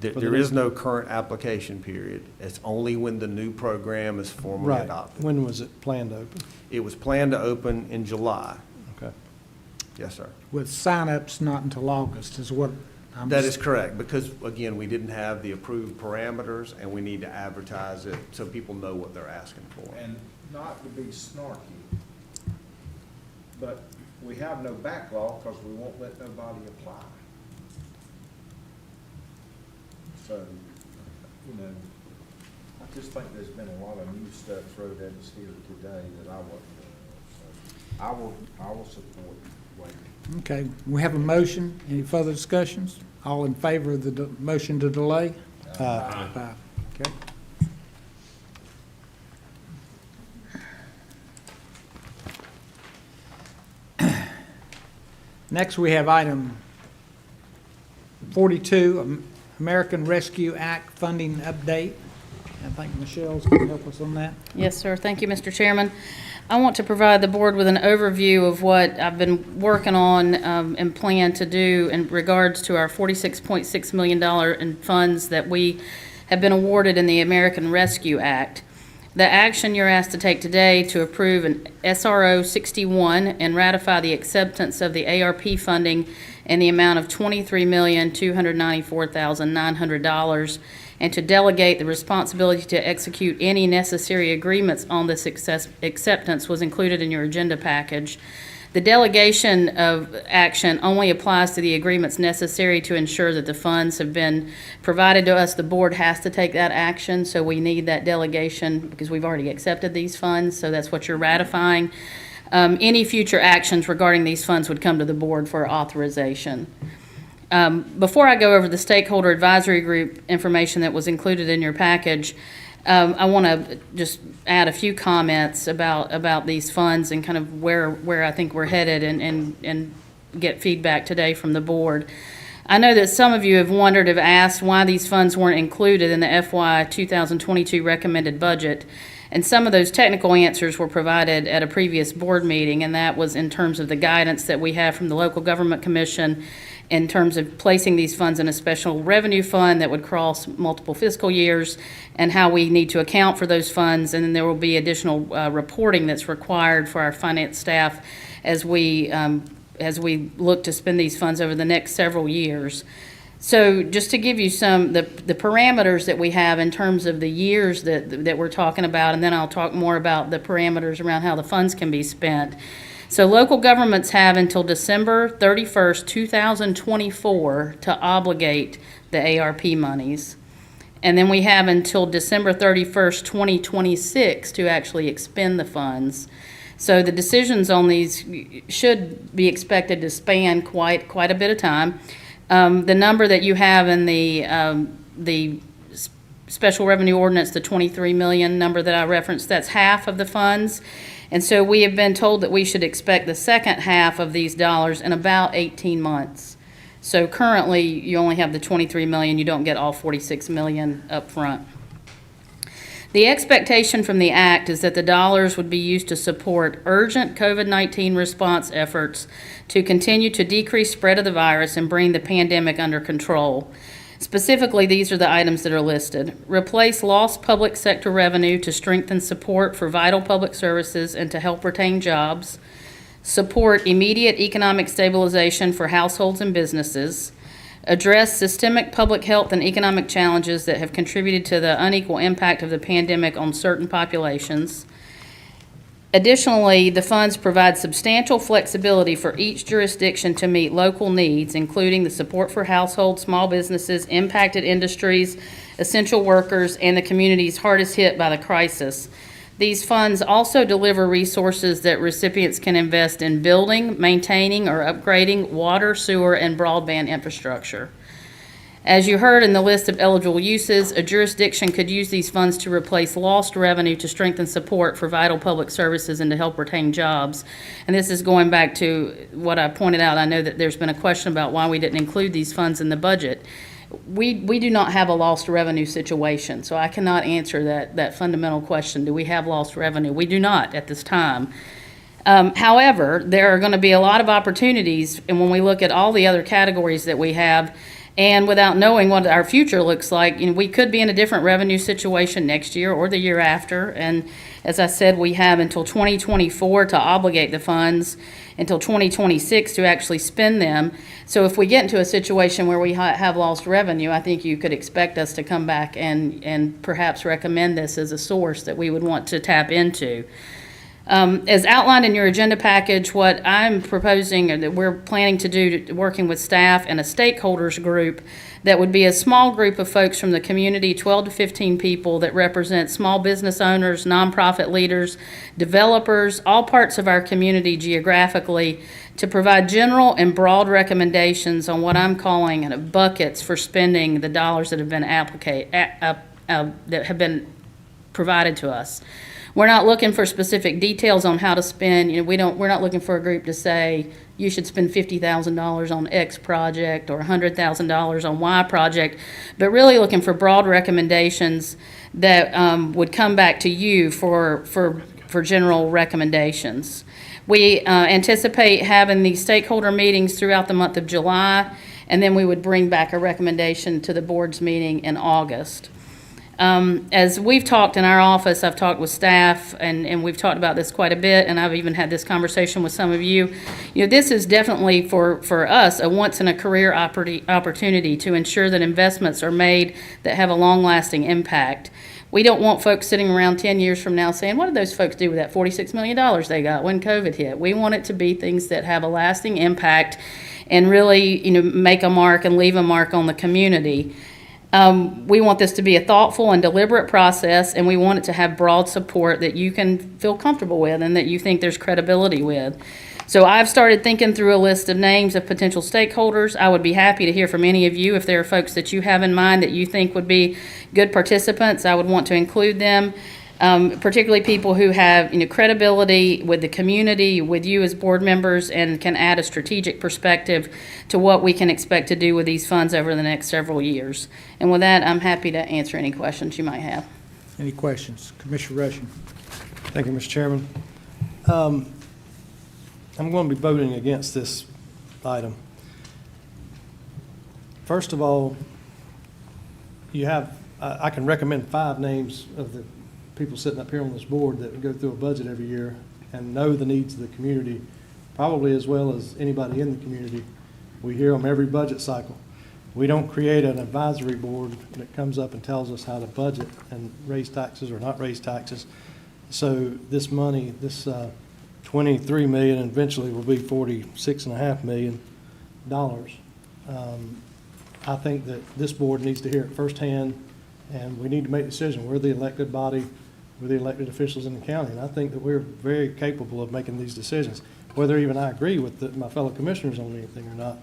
for the There new- is no current application period. It's only when the new program is formally Right. adopted. When was it planned to open? It was planned to open in July. Okay. Yes, sir. With signups not until August is what I'm. That is correct, because, again, we didn't have the approved parameters, and we need to advertise it so people know what they're asking for. And not to be snarky, but we have no backlog because we won't let nobody apply. So, you know, I just think there's been a lot of new stuff thrown at us here today that I wasn't aware of. So I will support waiving. Okay, we have a motion. Any further discussions? All in favor of the motion to delay? Aye. Okay. Next, we have item 42, American Rescue Act funding update. I think Michelle's going to help us on that. Yes, sir. Thank you, Mr. Chairman. I want to provide the board with an overview of what I've been working on and plan to do in regards to our $46.6 million in funds that we have been awarded in the American Rescue Act. The action you're asked to take today to approve an SRO 61 and ratify the acceptance of the ARP funding in the amount of $23,294,900 and to delegate the responsibility to execute any necessary agreements on this acceptance was included in your agenda package. The delegation of action only applies to the agreements necessary to ensure that the funds have been provided to us. The board has to take that action, so we need that delegation because we've already accepted these funds, so that's what you're ratifying. Any future actions regarding these funds would come to the board for authorization. Before I go over the stakeholder advisory group information that was included in your package, I want to just add a few comments about these funds and kind of where I think we're headed and get feedback today from the board. I know that some of you have wondered, have asked why these funds weren't included in the FY 2022 recommended budget. And some of those technical answers were provided at a previous board meeting, and that was in terms of the guidance that we have from the Local Government Commission in terms of placing these funds in a special revenue fund that would cross multiple fiscal years and how we need to account for those funds. And then there will be additional reporting that's required for our finance staff as we look to spend these funds over the next several years. So just to give you the parameters that we have in terms of the years that we're talking about, and then I'll talk more about the parameters around how the funds can be spent. So local governments have until December 31st, 2024 to obligate the ARP monies. And then we have until December 31st, 2026 to actually expend the funds. So the decisions on these should be expected to span quite a bit of time. The number that you have in the special revenue ordinance, the 23 million number that I referenced, that's half of the funds. And so we have been told that we should expect the second half of these dollars in about 18 months. So currently, you only have the 23 million, you don't get all 46 million up front. The expectation from the Act is that the dollars would be used to support urgent COVID-19 response efforts to continue to decrease spread of the virus and bring the pandemic under control. Specifically, these are the items that are listed. Replace lost public sector revenue to strengthen support for vital public services and to help retain jobs. Support immediate economic stabilization for households and businesses. Address systemic public health and economic challenges that have contributed to the unequal impact of the pandemic on certain populations. Additionally, the funds provide substantial flexibility for each jurisdiction to meet local needs, including the support for households, small businesses, impacted industries, essential workers, and the communities hardest hit by the crisis. These funds also deliver resources that recipients can invest in building, maintaining, or upgrading water, sewer, and broadband infrastructure. As you heard in the list of eligible uses, a jurisdiction could use these funds to replace lost revenue to strengthen support for vital public services and to help retain jobs. And this is going back to what I pointed out. I know that there's been a question about why we didn't include these funds in the budget. We do not have a lost revenue situation, so I cannot answer that fundamental question. Do we have lost revenue? We do not at this time. However, there are going to be a lot of opportunities, and when we look at all the other categories that we have, and without knowing what our future looks like, we could be in a different revenue situation next year or the year after. And as I said, we have until 2024 to obligate the funds, until 2026 to actually spend them. So if we get into a situation where we have lost revenue, I think you could expect us to come back and perhaps recommend this as a source that we would want to tap into. As outlined in your agenda package, what I'm proposing, or that we're planning to do, working with staff and a stakeholders group, that would be a small group of folks from the community, 12 to 15 people that represent small business owners, nonprofit leaders, developers, all parts of our community geographically, to provide general and broad recommendations on what I'm calling buckets for spending the dollars that have been that have been provided to us. We're not looking for specific details on how to spend. We're not looking for a group to say you should spend $50,000 on X project or $100,000 on Y project, but really looking for broad recommendations that would come back to you for general recommendations. We anticipate having these stakeholder meetings throughout the month of July, and then we would bring back a recommendation to the board's meeting in August. As we've talked in our office, I've talked with staff, and we've talked about this quite a bit, and I've even had this conversation with some of you. You know, this is definitely for us a once-in-a-career opportunity to ensure that investments are made that have a long-lasting impact. We don't want folks sitting around 10 years from now saying, what did those folks do with that $46 million they got when COVID hit? We want it to be things that have a lasting impact and really, you know, make a mark and leave a mark on the community. We want this to be a thoughtful and deliberate process, and we want it to have broad support that you can feel comfortable with and that you think there's credibility with. So I've started thinking through a list of names of potential stakeholders. I would be happy to hear from any of you if there are folks that you have in mind that you think would be good participants. I would want to include them. Particularly people who have, you know, credibility with the community, with you as board members, and can add a strategic perspective to what we can expect to do with these funds over the next several years. And with that, I'm happy to answer any questions you might have. Any questions? Commissioner Rushing. Thank you, Mr. Chairman. I'm going to be voting against this item. First of all, you have, I can recommend 5 names of the people sitting up here on this board that go through a budget every year and know the needs of the community probably as well as anybody in the community. We hear them every budget cycle. We don't create an advisory board that comes up and tells us how to budget and raise taxes or not raise taxes. So this money, this $23 million, and eventually will be $46.5 million. I think that this board needs to hear it firsthand, and we need to make a decision. We're the elected body. We're the elected officials in the county, and I think that we're very capable of making these decisions. Whether even I agree with my fellow commissioners on anything or not,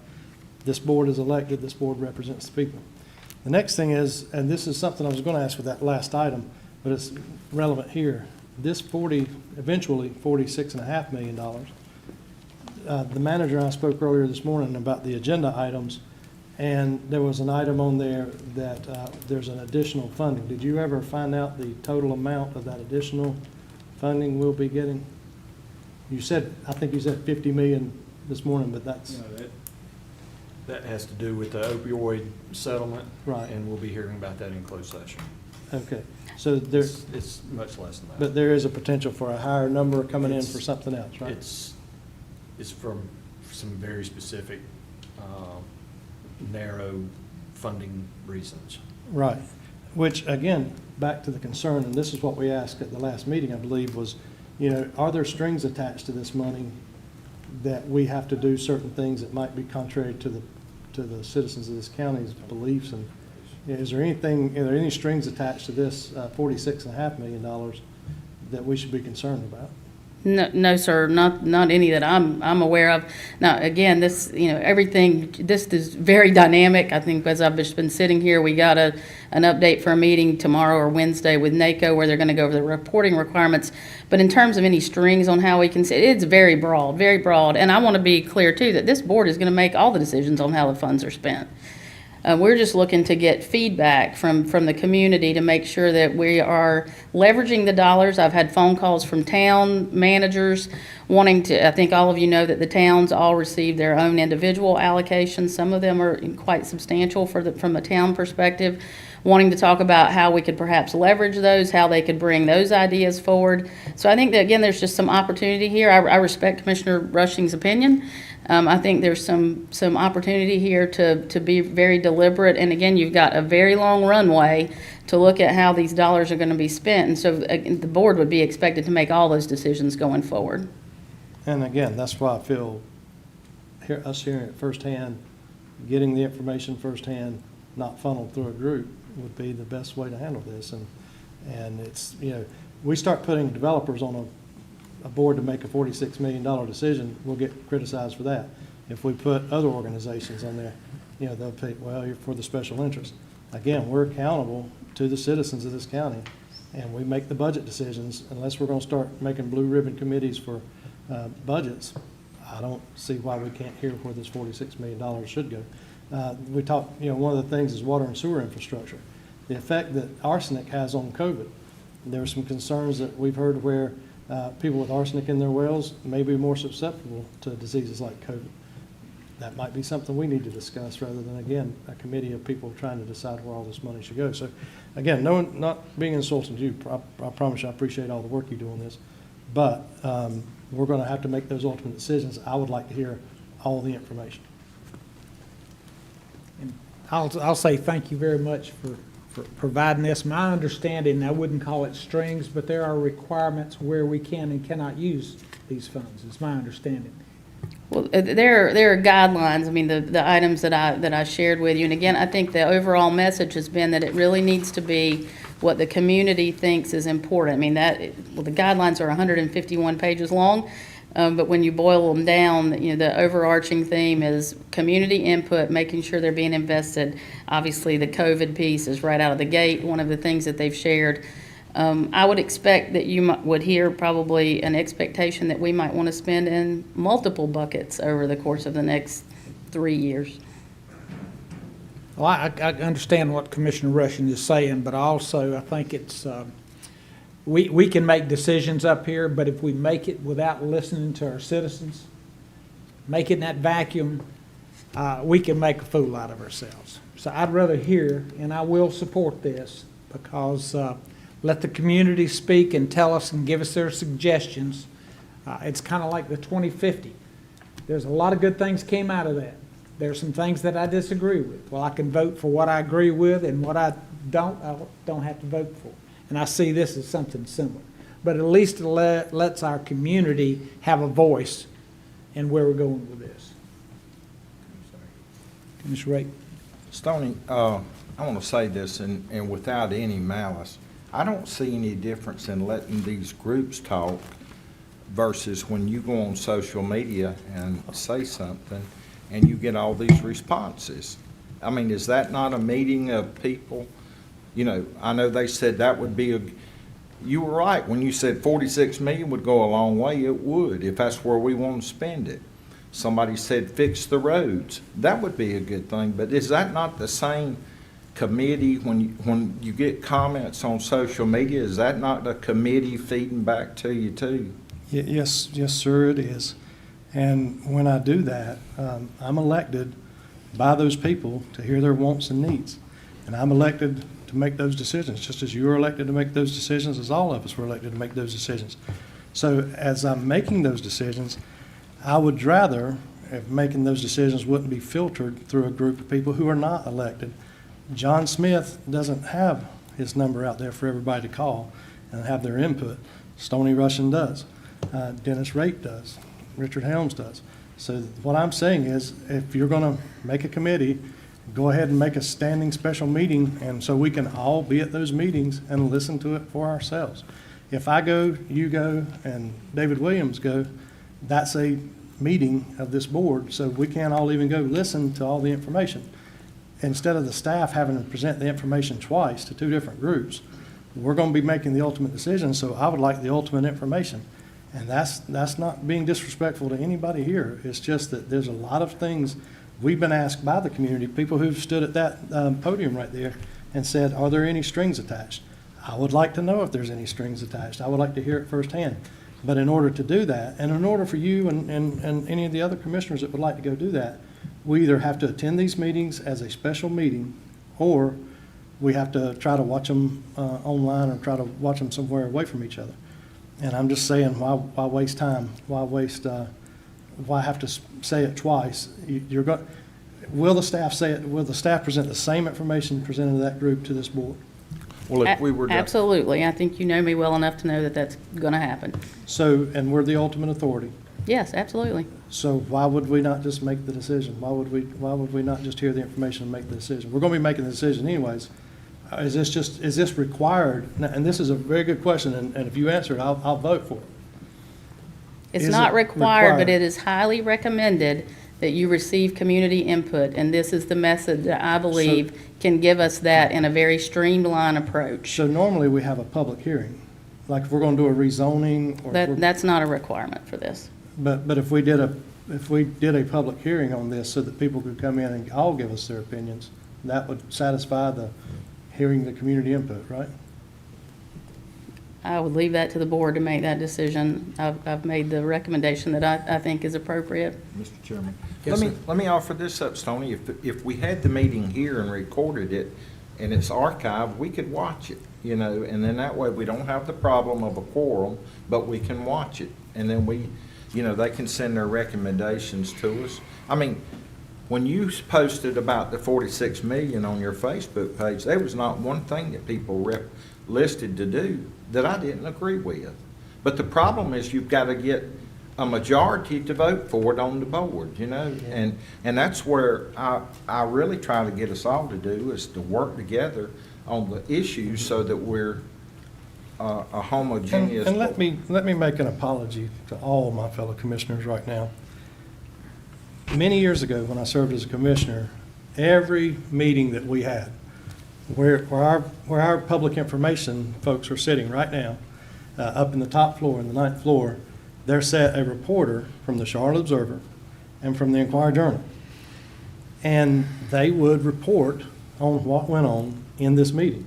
this board is elected, this board represents the people. The next thing is, and this is something I was going to ask with that last item, but it's relevant here. This eventually $46.5 million. The manager and I spoke earlier this morning about the agenda items, and there was an item on there that there's an additional funding. Did you ever find out the total amount of that additional funding we'll be getting? You said, I think you said 50 million this morning, but that's... No, that has to do with the opioid settlement. Right. And we'll be hearing about that in closed session. Okay. So there's... It's much less than that. But there is a potential for a higher number coming in for something else, right? It's from some very specific, narrow funding reasons. Right. Which, again, back to the concern, and this is what we asked at the last meeting, I believe, was, you know, are there strings attached to this money that we have to do certain things that might be contrary to the citizens of this county's beliefs? And is there any strings attached to this $46.5 million that we should be concerned about? No, sir, not any that I'm aware of. Now, again, this, you know, everything, this is very dynamic. I think as I've just been sitting here, we got an update for a meeting tomorrow or Wednesday with NACO where they're going to go over the reporting requirements. But in terms of any strings on how we can say, it's very broad, very broad. And I want to be clear, too, that this board is going to make all the decisions on how the funds are spent. We're just looking to get feedback from the community to make sure that we are leveraging the dollars. I've had phone calls from town managers wanting to, I think all of you know that the towns all receive their own individual allocations. Some of them are quite substantial from a town perspective, wanting to talk about how we could perhaps leverage those, how they could bring those ideas forward. So I think that, again, there's just some opportunity here. I respect Commissioner Rushing's opinion. I think there's some opportunity here to be very deliberate. And again, you've got a very long runway to look at how these dollars are going to be spent. And so the board would be expected to make all those decisions going forward. And again, that's why I feel us hearing it firsthand, getting the information firsthand, not funneled through a group, would be the best way to handle this. And it's, you know, we start putting developers on a board to make a $46 million decision, we'll get criticized for that. If we put other organizations on there, you know, they'll pay, well, you're for the special interest. Again, we're accountable to the citizens of this county, and we make the budget decisions. Unless we're going to start making blue ribbon committees for budgets, I don't see why we can't hear where this $46 million should go. We talked, you know, one of the things is water and sewer infrastructure. The effect that arsenic has on COVID. There are some concerns that we've heard where people with arsenic in their wells may be more susceptible to diseases like COVID. that might be something we need to discuss rather than, again, a committee of people trying to decide where all this money should go. So, again, not being insulting to you, I promise you I appreciate all the work you do on this. But we're going to have to make those ultimate decisions. I would like to hear all the information. And I'll say thank you very much for providing this. My understanding, I wouldn't call it strings, but there are requirements where we can and cannot use these funds, is my understanding. Well, there are guidelines. I mean, the items that I shared with you. And again, I think the overall message has been that it really needs to be what the community thinks is important. I mean, the guidelines are 151 pages long, but when you boil them down, the overarching theme is community input, making sure they're being invested. Obviously, the COVID piece is right out of the gate, one of the things that they've shared. I would expect that you would hear probably an expectation that we might want to spend in multiple buckets over the course of the next 3 years. Well, I understand what Commissioner Rushing is saying, but also I think it's, we can make decisions up here, but if we make it without listening to our citizens, make it in that vacuum, we can make a fool out of ourselves. So I'd rather hear, and I will support this, because let the community speak and tell us and give us their suggestions. It's kind of like the 2050. There's a lot of good things came out of that. There's some things that I disagree with. Well, I can vote for what I agree with, and what I don't have to vote for. And I see this as something similar. But at least it lets our community have a voice in where we're going with this. Commissioner Ray. Stoney, I want to say this, and without any malice, I don't see any difference in letting these groups talk versus when you go on social media and say something and you get all these responses. I mean, is that not a meeting of people? I know they said that would be you were right when you said 46 million would go a long way. It would, if that's where we want to spend it. Somebody said fix the roads. That would be a good thing, but is that not the same committee when you get comments on social media? Is that not the committee feeding back to you too? Yes, sir, it is. And when I do that, I'm elected by those people to hear their wants and needs. And I'm elected to make those decisions, just as you were elected to make those decisions, as all of us were elected to make those decisions. So as I'm making those decisions, I would rather, if making those decisions wouldn't be filtered through a group of people who are not elected. John Smith doesn't have his number out there for everybody to call and have their input. Stoney Rushing does. Dennis Raitt does. Richard Helms does. So what I'm saying is, if you're going to make a committee, go ahead and make a standing special meeting, and so we can all be at those meetings and listen to it for ourselves. If I go, you go, and David Williams go, that's a meeting of this board, so we can't all even go listen to all the information. Instead of the staff having to present the information twice to two different groups, we're going to be making the ultimate decision, so I would like the ultimate information. And that's not being disrespectful to anybody here. It's just that there's a lot of things we've been asked by the community, people who've stood at that podium right there and said, are there any strings attached? I would like to know if there's any strings attached. I would like to hear it firsthand. But in order to do that, and in order for you and any of the other commissioners that would like to go do that, we either have to attend these meetings as a special meeting, or we have to try to watch them online or try to watch them somewhere away from each other. And I'm just saying, why waste time? Why have to say it twice? Will the staff say it? Will the staff present the same information presented to that group to this board? Well, if we were to, Absolutely. I think you know me well enough to know that that's going to happen. So, and we're the ultimate authority. Yes, absolutely. So why would we not just make the decision? Why would we not just hear the information and make the decision? We're going to be making the decision anyways. Is this required? And this is a very good question, and if you answer it, I'll vote for it. It's Is not it required, but required? it is highly recommended that you receive community input, and this is the method that I believe can give us that in a very streamlined approach. So normally we have a public hearing, like if we're going to do a rezoning, or if we're- That's not a requirement for this. but if we did a public hearing on this so that people could come in and all give us their opinions, that would satisfy the hearing the community input, right? I would leave that to the board to make that decision. I've made the recommendation that I think is appropriate. Mr. Chairman. Yes, Let me offer this up, Stoney. If we had the meeting here and recorded it, and it's archived, we could watch it, you know, and then that way we don't have the problem of a quorum, but we can watch it. And then we, you know, they can send their recommendations to us. I mean, when you posted about the 46 million on your Facebook page, there was not one thing that people listed to do that I didn't agree with. But the problem is you've got to get a majority to vote for it on the board, you know? And that's where I really try to get us all to do, is to work together on the issues so that we're a homogeneous. And let me make an apology to all my fellow commissioners right now. Many years ago, when I served as a commissioner, every meeting that we had, where our public information folks are sitting right now, up in the top floor, in the 9th floor, there sat a reporter from the Charlotte Observer and from the Inquirer Journal. And they would report on what went on in this meeting.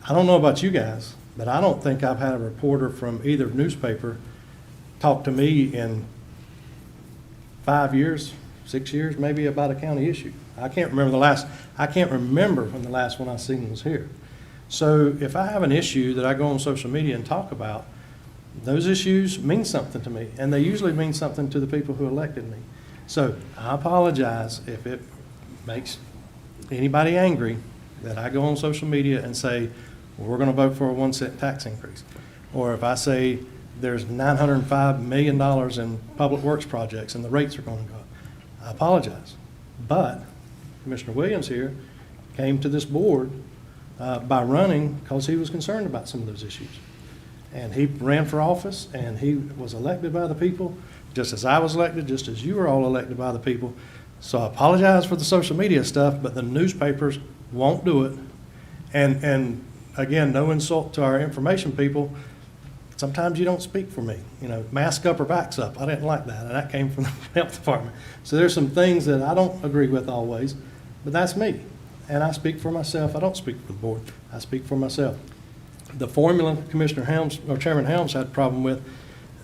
I don't know about you guys, but I don't think I've had a reporter from either newspaper talk to me in 5 years, 6 years, maybe, about a county issue. I can't remember when the last one I seen was here. So if I have an issue that I go on social media and talk about, those issues mean something to me, and they usually mean something to the people who elected me. So I apologize if it makes anybody angry that I go on social media and say, well, we're going to vote for a 1-cent tax increase. Or if I say there's $905 million in public works projects and the rates are going to go up. I apologize. But Commissioner Williams here came to this board by running because he was concerned about some of those issues. And he ran for office, and he was elected by the people, just as I was elected, just as you were all elected by the people. So I apologize for the social media stuff, but the newspapers won't do it. And again, no insult to our information people. Sometimes you don't speak for me. You know, mask up or backs up. I didn't like that, and that came from the health department. So there's some things that I don't agree with always, but that's me. And I speak for myself. I don't speak for the board. I speak for myself. The formula Commissioner Helms, or Chairman Helms, had a problem with,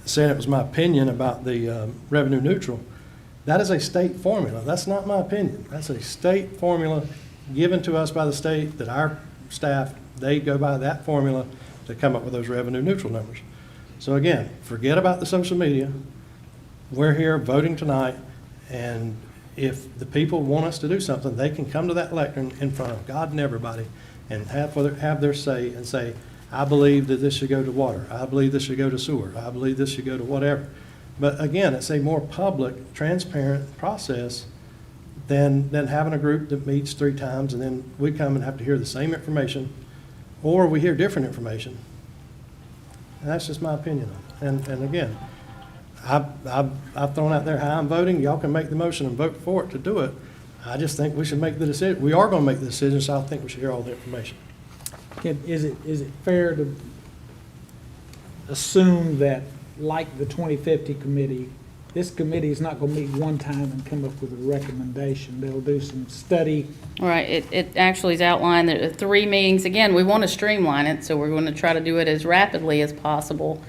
saying it was my opinion about the revenue neutral. That is a state formula. That's not my opinion. That's a state formula given to us by the state that our staff, they go by that formula to come up with those revenue neutral numbers. So again, forget about the social media. We're here voting tonight, and if the people want us to do something, they can come to that lectern in front of God and everybody and have their say and say, I believe that this should go to water. I believe this should go to sewer. I believe this should go to whatever. But again, it's a more public, transparent process than having a group that meets 3 times and then we come and have to hear the same information, or we hear different information. And that's just my opinion on it. And again, I've thrown out there how I'm voting. Y'all can make the motion and vote for it to do it. I just think we should make the decision. We are going to make the decision, so I think we should hear all the information. Is it fair to assume that, like the 2050 committee, this committee is not going to meet one time and come up with a recommendation? They'll do some study. All right, it actually is outlined, there are 3 meetings. Again, we want to streamline it, so we're going to try to do it as rapidly as possible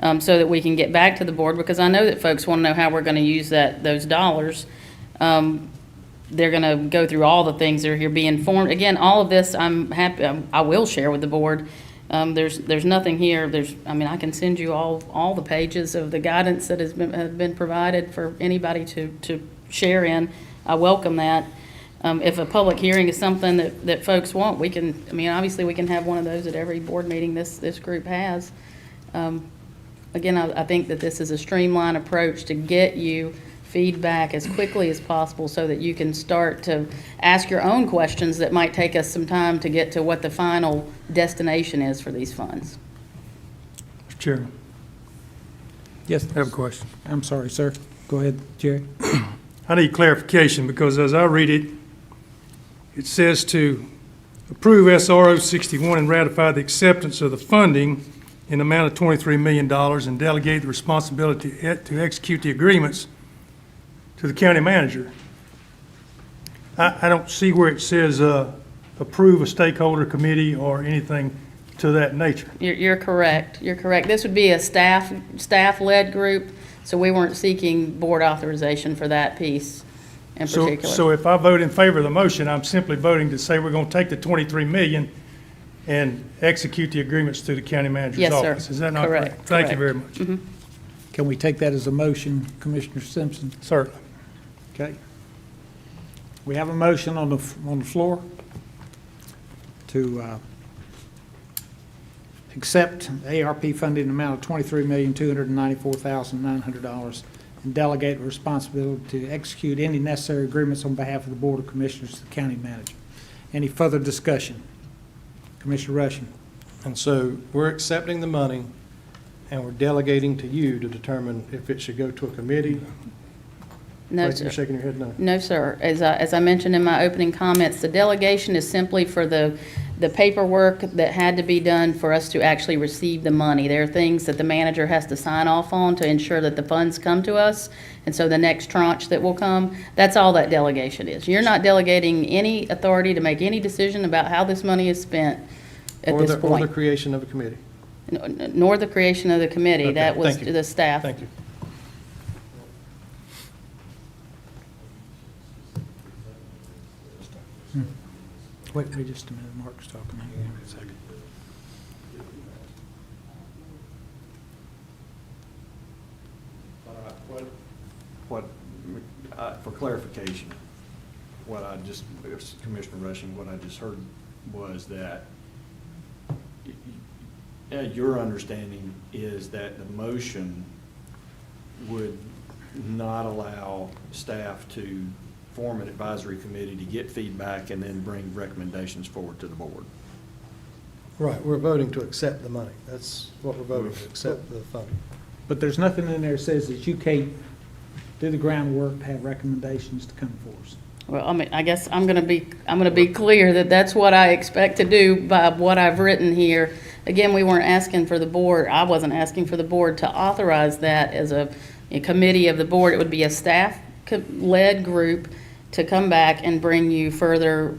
so that we can get back to the board, because I know that folks want to know how we're going to use those dollars. They're going to go through all the things that are here, be informed. Again, all of this, I'm happy, I will share with the board. There's nothing here. I can send you all the pages of the guidance that has been provided for anybody to share in. I welcome that. If a public hearing is something that folks want, we can, obviously we can have one of those at every board meeting this group has. Again, I think that this is a streamlined approach to get you feedback as quickly as possible so that you can start to ask your own questions that might take us some time to get to what the final destination is for these funds. Mr. Chairman, Yes. I have a question. I'm sorry, sir. Go ahead, Jerry. I need clarification because as I read it, it says to approve SRO 61 and ratify the acceptance of the funding in the amount of $23 million and delegate the responsibility to execute the agreements to the county manager. I don't see where it says approve a stakeholder committee or anything to that nature. You're correct. You're correct. This would be a staff-led group, so we weren't seeking board authorization for that piece in particular. So if I vote in favor of the motion, I'm simply voting to say we're going to take the 23 million and execute the agreements through the county manager's Yes, sir. office. Is that not correct? Correct. Thank you Correct. very much. Can we take that as a motion, Commissioner Simpson? Certainly. Okay. We have a motion on the floor to accept ARP funding amount of $23,294,900 and delegate responsibility to execute any necessary agreements on behalf of the Board of Commissioners to the county manager. Any further discussion? Commissioner Rushing. And so we're accepting the money and we're delegating to you to determine if it should go to a committee. No, Like, sir. you're shaking your head no. No, sir. As I mentioned in my opening comments, the delegation is simply for the paperwork that had to be done for us to actually receive the money. There are things that the manager has to sign off on to ensure that the funds come to us, and so the next tranche that will come, that's all that delegation is. You're not delegating any authority to make any decision about how this money is spent at this Or the point. creation of a committee. Nor the creation of the committee. Okay, That was thank you. the staff. Thank you. Wait just a minute, Mark's talking. Hang on a second. For clarification, Commissioner Rushing, what I just heard was that your understanding is that the motion would not allow staff to form an advisory committee to get feedback and then bring recommendations forward to the board. Right, we're voting to accept the money. That's what we're voting to accept the funding. But there's nothing in there that says that you can't do the groundwork to have recommendations to come for us. Well, I mean, I guess I'm gonna be clear that that's what I expect to do by what I've written here. Again, we weren't asking for the board, I wasn't asking for the board to authorize that as a committee of the board. It would be a staff-led group to come back and bring you further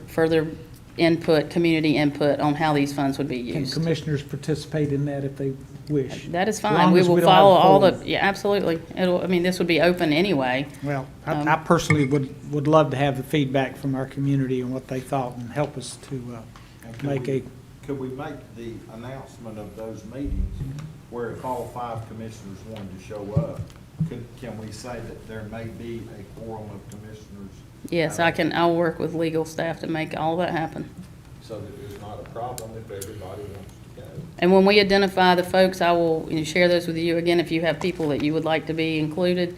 input, community input on how these funds would be Can used. commissioners participate in that if they wish? That is As fine. long We as will don't have follow a all quorum. the, yeah, absolutely. This would be open anyway. Well, I personally would love to have the feedback from our community and what they thought and help us to Could we make the announcement of those meetings where if all 5 commissioners wanted to show up, can we say that there may be a quorum of commissioners? Yes, I'll work with legal staff to make all that happen. So that there's not a problem if everybody wants to go. And when we identify the folks, I will share those with you again if you have people that you would like to be included.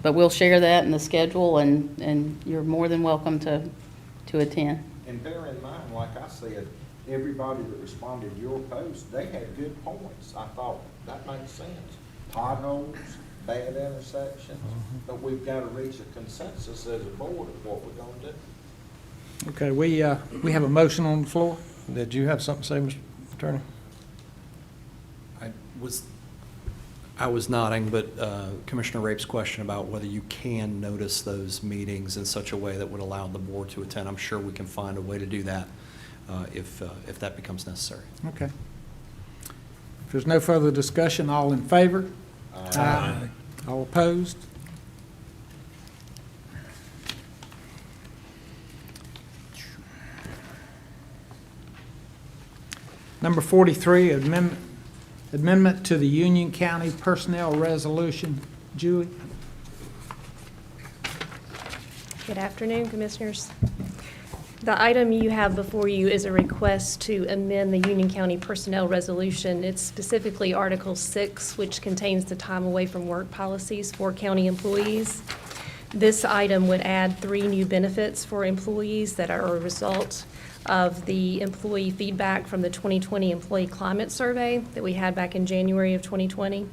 But we'll share that in the schedule, and you're more than welcome to attend. And bear in mind, like I said, everybody that responded to your post, they had good points. I thought, that makes sense. Potholes, bad intersections, but we've got to reach a consensus as a board of what we're going to do. Okay, we have a motion on the floor. Did you have something to say, Mr. Attorney? I was nodding, but Commissioner Rape's question about whether you can notice those meetings in such a way that would allow the board to attend, I'm sure we can find a way to do that if that becomes necessary. Okay. If there's no further discussion, all in favor? Aye. All opposed? Number 43, amendment to the Union County Personnel Resolution. Julie? Good afternoon, Commissioners. The item you have before you is a request to amend the Union County Personnel Resolution. It's specifically Article 6, which contains the time away from work policies for county employees. This item would add 3 new benefits for employees that are a result of the employee feedback from the 2020 Employee Climate Survey that we had back in January of 2020.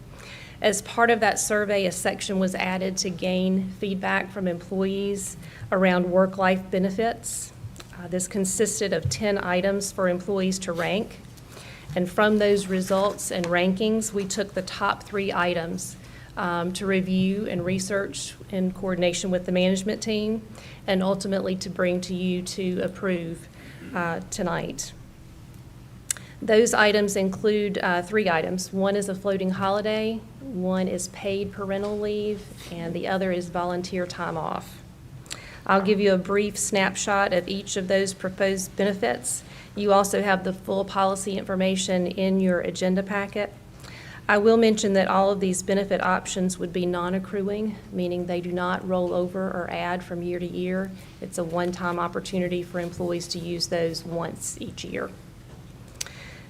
As part of that survey, a section was added to gain feedback from employees around work-life benefits. This consisted of 10 items for employees to rank. And from those results and rankings, we took the top 3 items to review and research in coordination with the management team, and ultimately to bring to you to approve tonight. Those items include 3 items. One is a floating holiday, one is paid parental leave, and the other is volunteer time off. I'll give you a brief snapshot of each of those proposed benefits. You also have the full policy information in your agenda packet. I will mention that all of these benefit options would be non-accruing, meaning they do not roll over or add from year to year. It's a one-time opportunity for employees to use those once each year.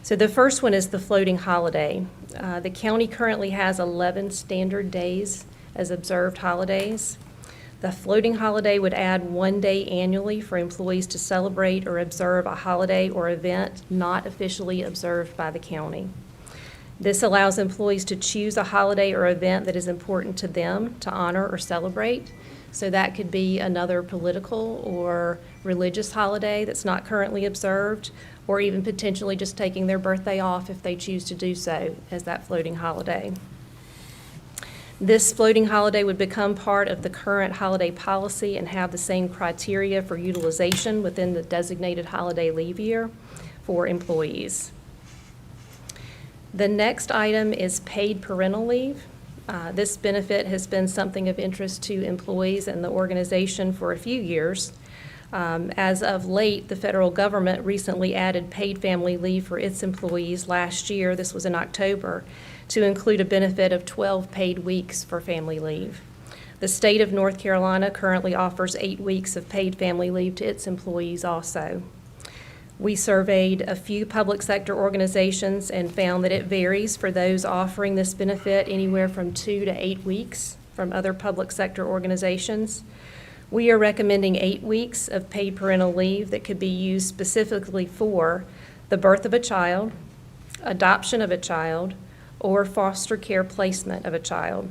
So the first one is the floating holiday. The county currently has 11 standard days as observed holidays. The floating holiday would add 1 day annually for employees to celebrate or observe a holiday or event not officially observed by the county. This allows employees to choose a holiday or event that is important to them to honor or celebrate. So that could be another political or religious holiday that's not currently observed, or even potentially just taking their birthday off if they choose to do so as that floating holiday. This floating holiday would become part of the current holiday policy and have the same criteria for utilization within the designated holiday leave year for employees. The next item is paid parental leave. This benefit has been something of interest to employees and the organization for a few years. As of late, the federal government recently added paid family leave for its employees last year, this was in October, to include a benefit of 12 paid weeks for family leave. The state of North Carolina currently offers 8 weeks of paid family leave to its employees also. We surveyed a few public sector organizations and found that it varies for those offering this benefit anywhere from 2 to 8 weeks from other public sector organizations. We are recommending 8 weeks of paid parental leave that could be used specifically for the birth of a child, adoption of a child, or foster care placement of a child.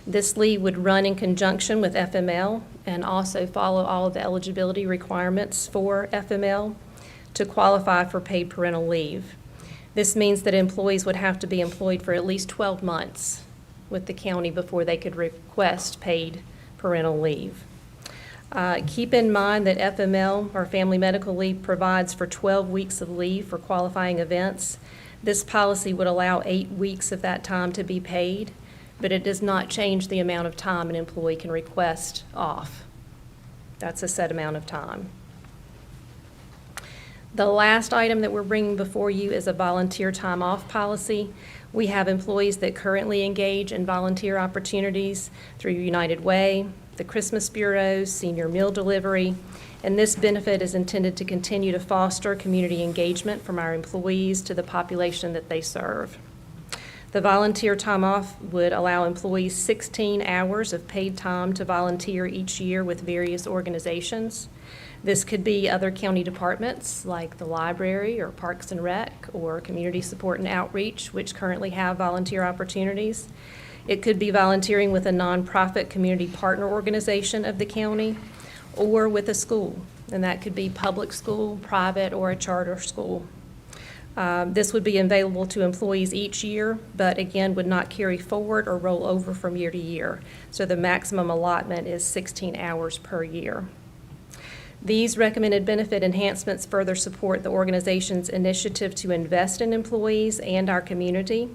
This leave would run in conjunction with FML and also follow all of the eligibility requirements for FML to qualify for paid parental leave. This means that employees would have to be employed for at least 12 months with the county before they could request paid parental leave. Keep in mind that FML, or Family Medical Leave, provides for 12 weeks of leave for qualifying events. This policy would allow 8 weeks of that time to be paid, but it does not change the amount of time an employee can request off. That's a set amount of time. The last item that we're bringing before you is a volunteer time off policy. We have employees that currently engage in volunteer opportunities through United Way, the Christmas bureaus, senior meal delivery, and this benefit is intended to continue to foster community engagement from our employees to the population that they serve. The volunteer time off would allow employees 16 hours of paid time to volunteer each year with various organizations. This could be other county departments like the library or Parks and Rec or Community Support and Outreach, which currently have volunteer opportunities. It could be volunteering with a nonprofit community partner organization of the county or with a school, and that could be public school, private, or a charter school. This would be available to employees each year, but again, would not carry forward or roll over from year to year. So the maximum allotment is 16 hours per year. These recommended benefit enhancements further support the organization's initiative to invest in employees and our community,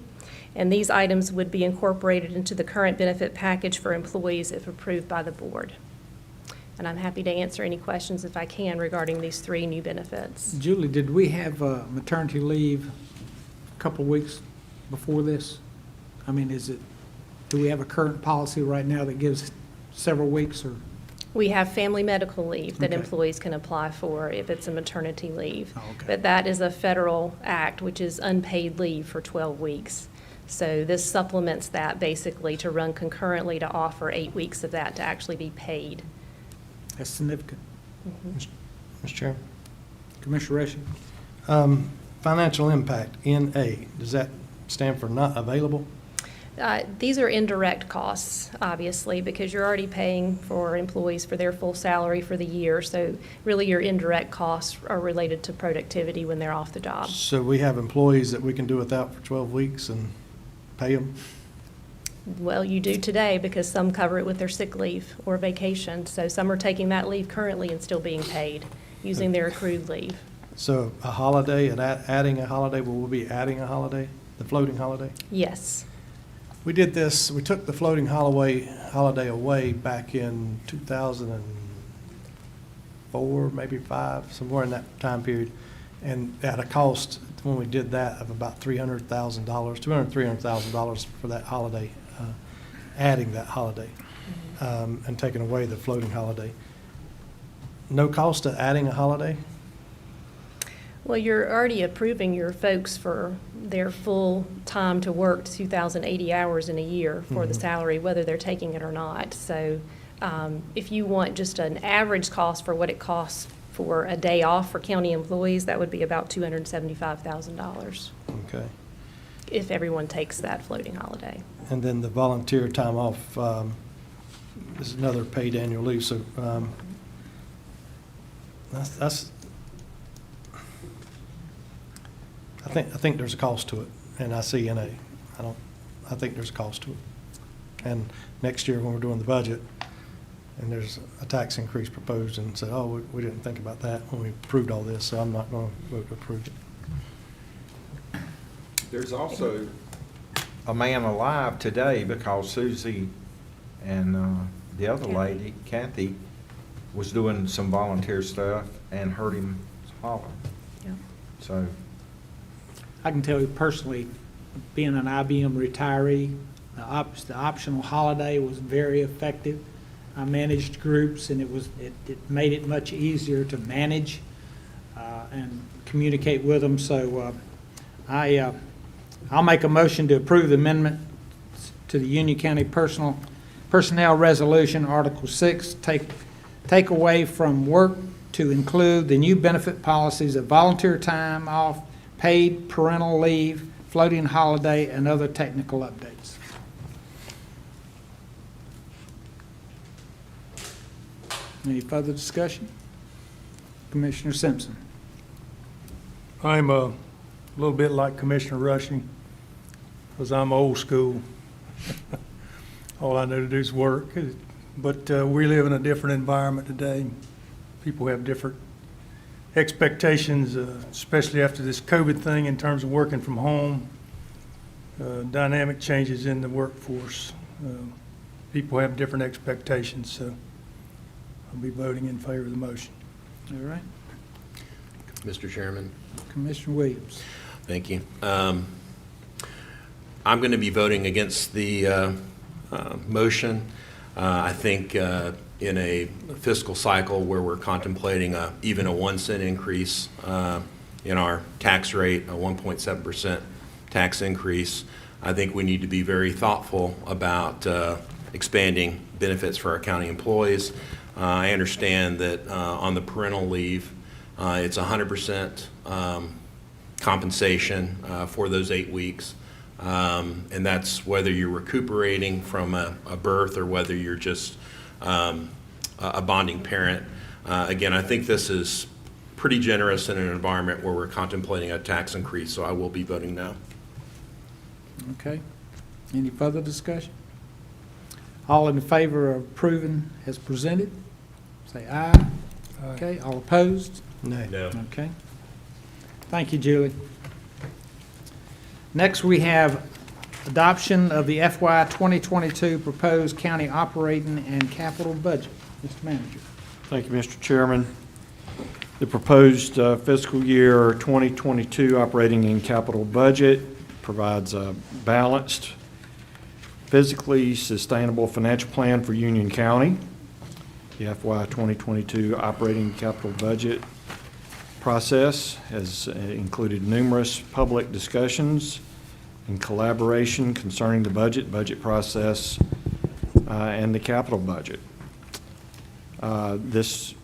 and these items would be incorporated into the current benefit package for employees if approved by the board. And I'm happy to answer any questions if I can regarding these 3 new benefits. Julie, did we have maternity leave a couple of weeks before this? I mean, do we have a current policy right now that gives several weeks, or? We have family medical leave that Okay. employees can apply for if it's a maternity leave. Oh, okay. But that is a federal act, which is unpaid leave for 12 weeks. So this supplements that basically to run concurrently to offer 8 weeks of that to actually be paid. That's significant. Mr. Chairman. Commissioner Reschke? Financial impact, NA, does that stand for not available? These are indirect costs, obviously, because you're already paying for employees for their full salary for the year. So really your indirect costs are related to productivity when they're off the job. So we have employees that we can do without for 12 weeks and pay them? Well, you do today because some cover it with their sick leave or vacation. So some are taking that leave currently and still being paid using their accrued leave. So a holiday and adding a holiday, will we be adding a holiday, the floating holiday? Yes. We did this, we took the floating holiday away back in 2004, maybe 5, somewhere in that time period. And at a cost, when we did that, of about $300,000, $300,000 for that holiday, adding that holiday, and taking away the floating holiday. No cost to adding a holiday? Well, you're already approving your folks for their full time to work 2,080 hours in a year for the salary, whether they're taking it or not. So if you want just an average cost for what it costs for a day off for county employees, that would be about $275,000 Okay. if everyone takes that floating holiday. And then the volunteer time off is another paid annual leave, so that's I think there's a cost to it, and I see NA. I think there's a cost to it. And next year when we're doing the budget, and there's a tax increase proposed, and said, oh, we didn't think about that when we approved all this, so I'm not going to vote to approve it. There's also a man alive today because Susie and the other lady, Kathy, was doing some volunteer stuff and heard him holler. Yeah. So I can tell you personally, being an IBM retiree, the optional holiday was very effective. I managed groups, and it made it much easier to manage and communicate with them. So I'll make a motion to approve the amendment to the Union County Personnel Resolution, Article 6, take away from work to include the new benefit policies of volunteer time off, paid parental leave, floating holiday, and other technical updates. Any further discussion? Commissioner Simpson. I'm a little bit like Commissioner Rushing, because I'm old school. All I know to do is work. But we live in a different environment today. People have different expectations, especially after this COVID thing in terms of working from home, dynamic changes in the workforce. People have different expectations, so I'll be voting in favor of the motion. All right. Mr. Chairman. Commissioner Williams. Thank you. I'm going to be voting against the motion. I think in a fiscal cycle where we're contemplating even a 1 cent increase in our tax rate, a 1.7% tax increase, I think we need to be very thoughtful about expanding benefits for our county employees. I understand that on the parental leave, it's 100% compensation for those 8 weeks. And that's whether you're recuperating from a birth or whether you're just a bonding parent. Again, I think this is pretty generous in an environment where we're contemplating a tax increase, so I will be voting no. Okay. Any further discussion? All in favor of approving as presented, say aye. Aye. Okay. All opposed? Nay. No. Okay. Thank you, Julie. Next, we have adoption of the FY 2022 proposed county operating and capital budget. Mr. Manager. Thank you, Mr. Chairman. The proposed fiscal year 2022 operating and capital budget provides a balanced, physically sustainable financial plan for Union County. The FY 2022 operating and capital budget process has included numerous public discussions and collaboration concerning the budget process, and the capital budget. This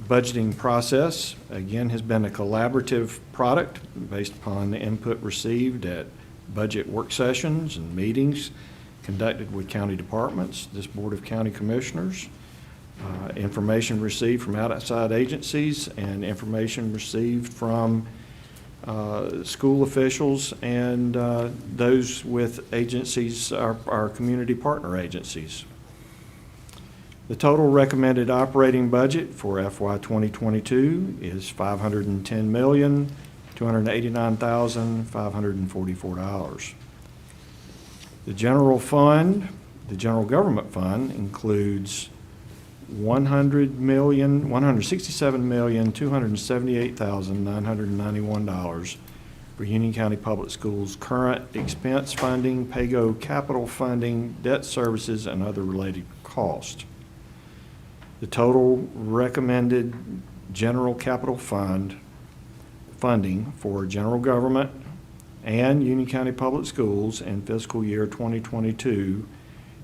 budgeting process, again, has been a collaborative product based upon the input received at budget work sessions and meetings conducted with county departments, this Board of County Commissioners, information received from outside agencies, and information received from school officials and those with agencies, our community partner agencies. The total recommended operating budget for FY 2022 is $510,289,544. The general fund, the general government fund, includes $167,278,991 for Union County Public Schools' current expense funding, pay-go capital funding, debt services, and other related costs. The total recommended general capital funding for general government and Union County Public Schools in fiscal year 2022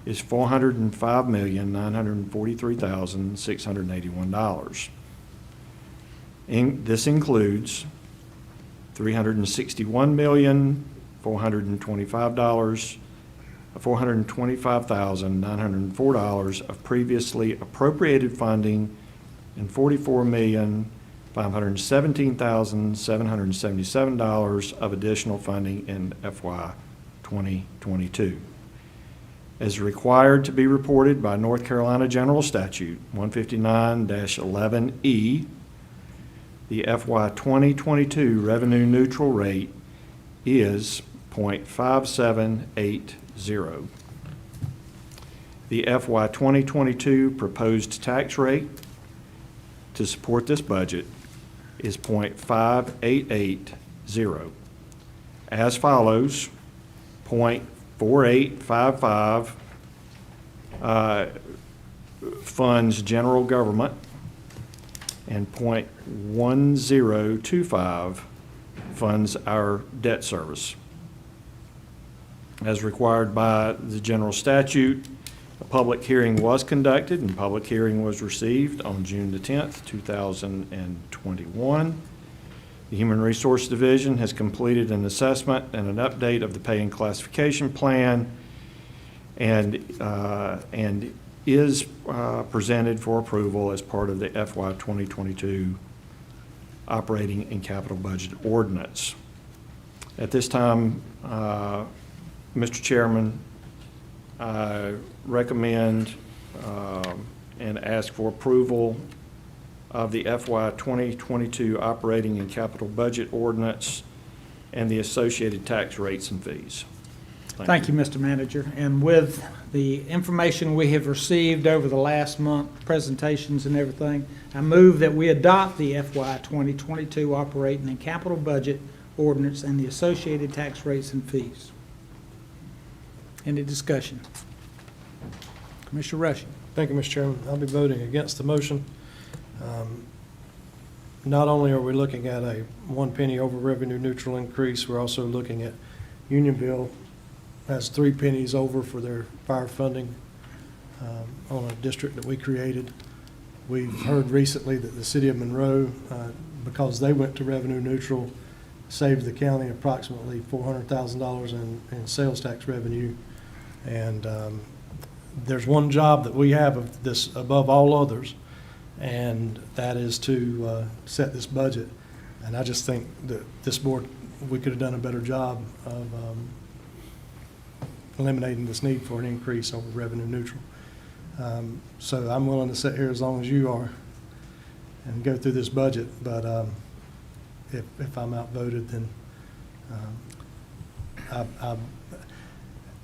is $405,943,681. This includes $425,904 of previously appropriated funding and $44,517,777 of additional funding in FY 2022. As required to be reported by North Carolina General Statute 159-11E, the FY 2022 revenue neutral rate is 0.5780. The FY 2022 proposed tax rate to support this budget is 0.5880. As follows: 0.4855 funds general government, and 0.1025 funds our debt service. As required by the general statute, a public hearing was conducted and public hearing was received on June the 10th, 2021. The Human Resource Division has completed an assessment and an update of the pay and classification plan and is presented for approval as part of the FY 2022 operating and capital budget ordinance. At this time, Mr. Chairman, I recommend and ask for approval of the FY 2022 operating and capital budget ordinance and the associated tax rates and fees. Thank you, Mr. Manager. And with the information we have received over the last month, presentations and everything, I move that we adopt the FY 2022 operating and capital budget ordinance and the associated tax rates and fees. Any discussion? Commissioner Rushing. Thank you, Mr. Chairman. I'll be voting against the motion. Not only are we looking at a 1 penny over revenue neutral increase, we're also looking at Unionville has 3 pennies over for their fire funding on a district that we created. We've heard recently that the city of Monroe, because they went to revenue neutral, saved the county approximately $400,000 in sales tax revenue. And there's one job that we have of this above all others, and that is to set this budget. And I just think that this board, we could have done a better job of eliminating this need for an increase over revenue neutral. So I'm willing to sit here as long as you are and go through this budget, but if I'm outvoted, then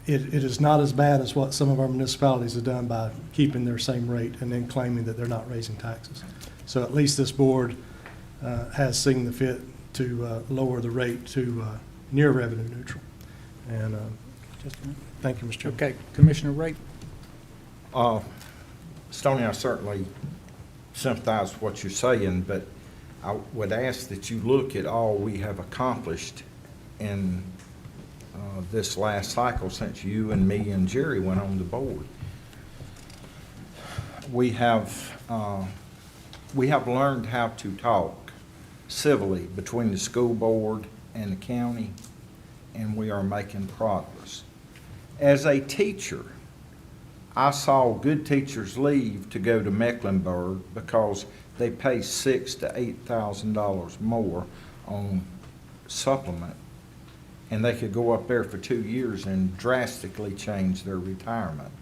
it is not as bad as what some of our municipalities have done by keeping their same rate and then claiming that they're not raising taxes. So at least this board has seen the fit to lower the rate to near revenue neutral. And thank you, Mr. Chairman. Okay, Commissioner Rape. Stoney, I certainly sympathize with what you're saying, but I would ask that you look at all we have accomplished in this last cycle since you and me and Jerry went on the board. We have learned how to talk civilly between the school board and the county, and we are making progress. As a teacher, I saw good teachers leave to go to Mecklenburg because they pay $6,000 to $8,000 more on supplement, and they could go up there for 2 years and drastically change their retirement.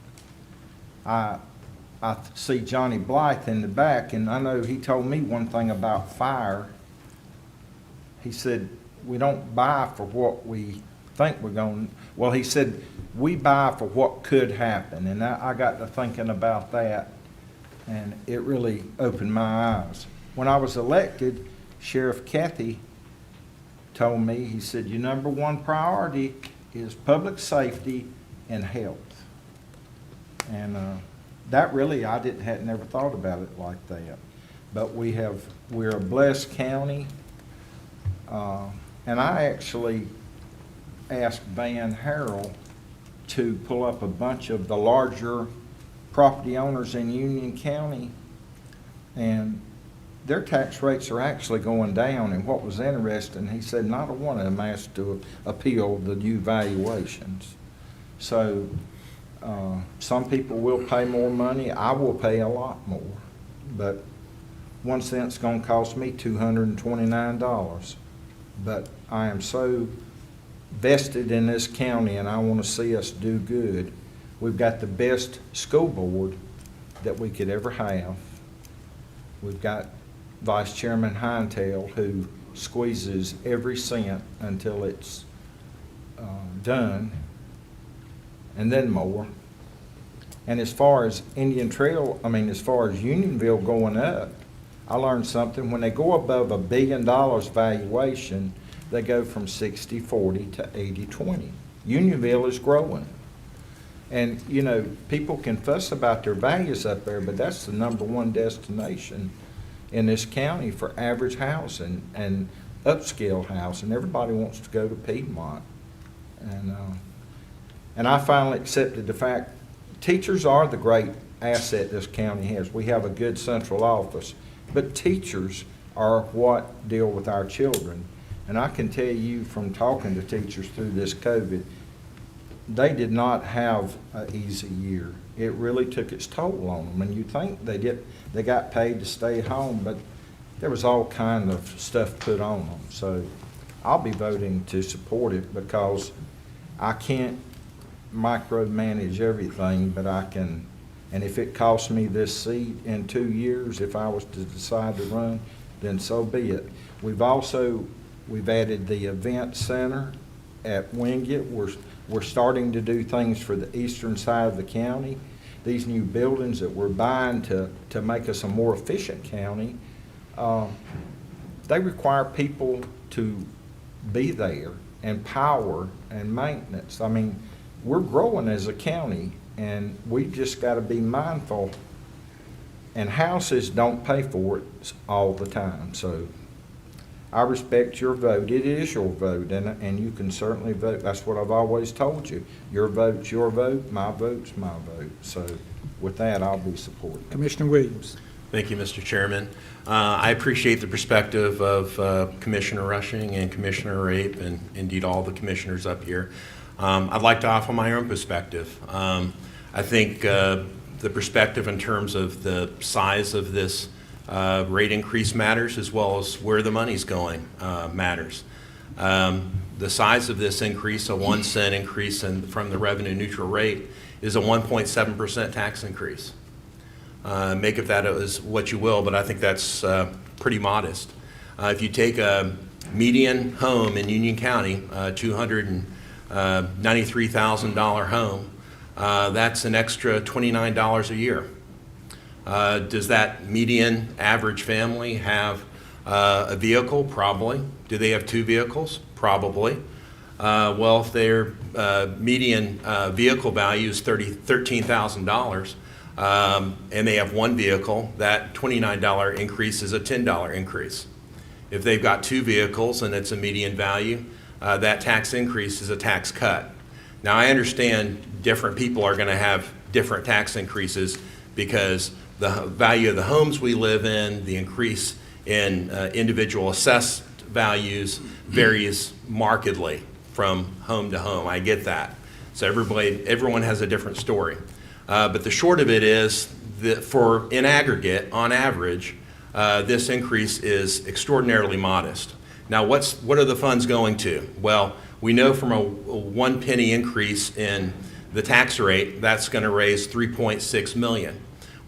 I see Johnny Blythe in the back, and I know he told me one thing about fire. He said, we don't buy for what we think we're going, well, he said, we buy for what could happen. And I got to thinking about that, and it really opened my eyes. When I was elected, Sheriff Kathy told me, he said, your number one priority is public safety and health. And that really, I hadn't never thought about it like that. But we're a blessed county. And I actually asked Van Harrell to pull up a bunch of the larger property owners in Union County, and their tax rates are actually going down. And what was interesting, he said not a one of them asked to appeal the new valuations. So some people will pay more money. I will pay a lot more, but 1 cent's going to cost me $229. But I am so vested in this county, and I want to see us do good. We've got the best school board that we could ever have. We've got Vice Chairman Heintel, who squeezes every cent until it's done, and then more. And as far as as far as Unionville going up, I learned something. When they go above $1 billion valuation, they go from 60-40 to 80-20. Unionville is growing. And, you know, people can fuss about their values up there, but that's the #1 destination in this county for average housing and upscale housing. Everybody wants to go to Piedmont. And I finally accepted the fact teachers are the great asset this county has. We have a good central office, but teachers are what deal with our children. And I can tell you from talking to teachers through this COVID, they did not have an easy year. It really took its toll on them. And you think they got paid to stay home, but there was all kind of stuff put on them. So I'll be voting to support it because I can't micromanage everything, but I can. And if it costs me this seat in 2 years, if I was to decide to run, then so be it. We've added the event center at Wingate. We're starting to do things for the eastern side of the county. These new buildings that we're buying to make us a more efficient county, they require people to be there, and power and maintenance. I mean, we're growing as a county, and we just got to be mindful. And houses don't pay for it all the time. So I respect your vote. It is your vote, and you can certainly vote. That's what I've always told you. Your vote's your vote, my vote's my vote. So with that, I'll be supporting. Commissioner Williams. Thank you, Mr. Chairman. I appreciate the perspective of Commissioner Rushing and Commissioner Rape, and indeed all the commissioners up here. I'd like to offer my own perspective. I think the perspective in terms of the size of this rate increase matters, as well as where the money's going matters. The size of this increase, a 1 cent increase from the revenue neutral rate, is a 1.7% tax increase. Make of that as what you will, but I think that's pretty modest. If you take a median home in Union County, $293,000 home, that's an extra $29 a year. Does that median average family have a vehicle? Probably. Do they have 2 vehicles? Probably. Well, if their median vehicle value is $13,000 and they have 1 vehicle, that $29 increase is a $10 increase. If they've got 2 vehicles and it's a median value, that tax increase is a tax cut. Now, I understand different people are going to have different tax increases because the value of the homes we live in, the increase in individual assessed values varies markedly from home to home. I get that. So everyone has a different story. But the short of it is that in aggregate, on average, this increase is extraordinarily modest. Now, what are the funds going to? Well, we know from a 1 penny increase in the tax rate, that's going to raise $3.6 million.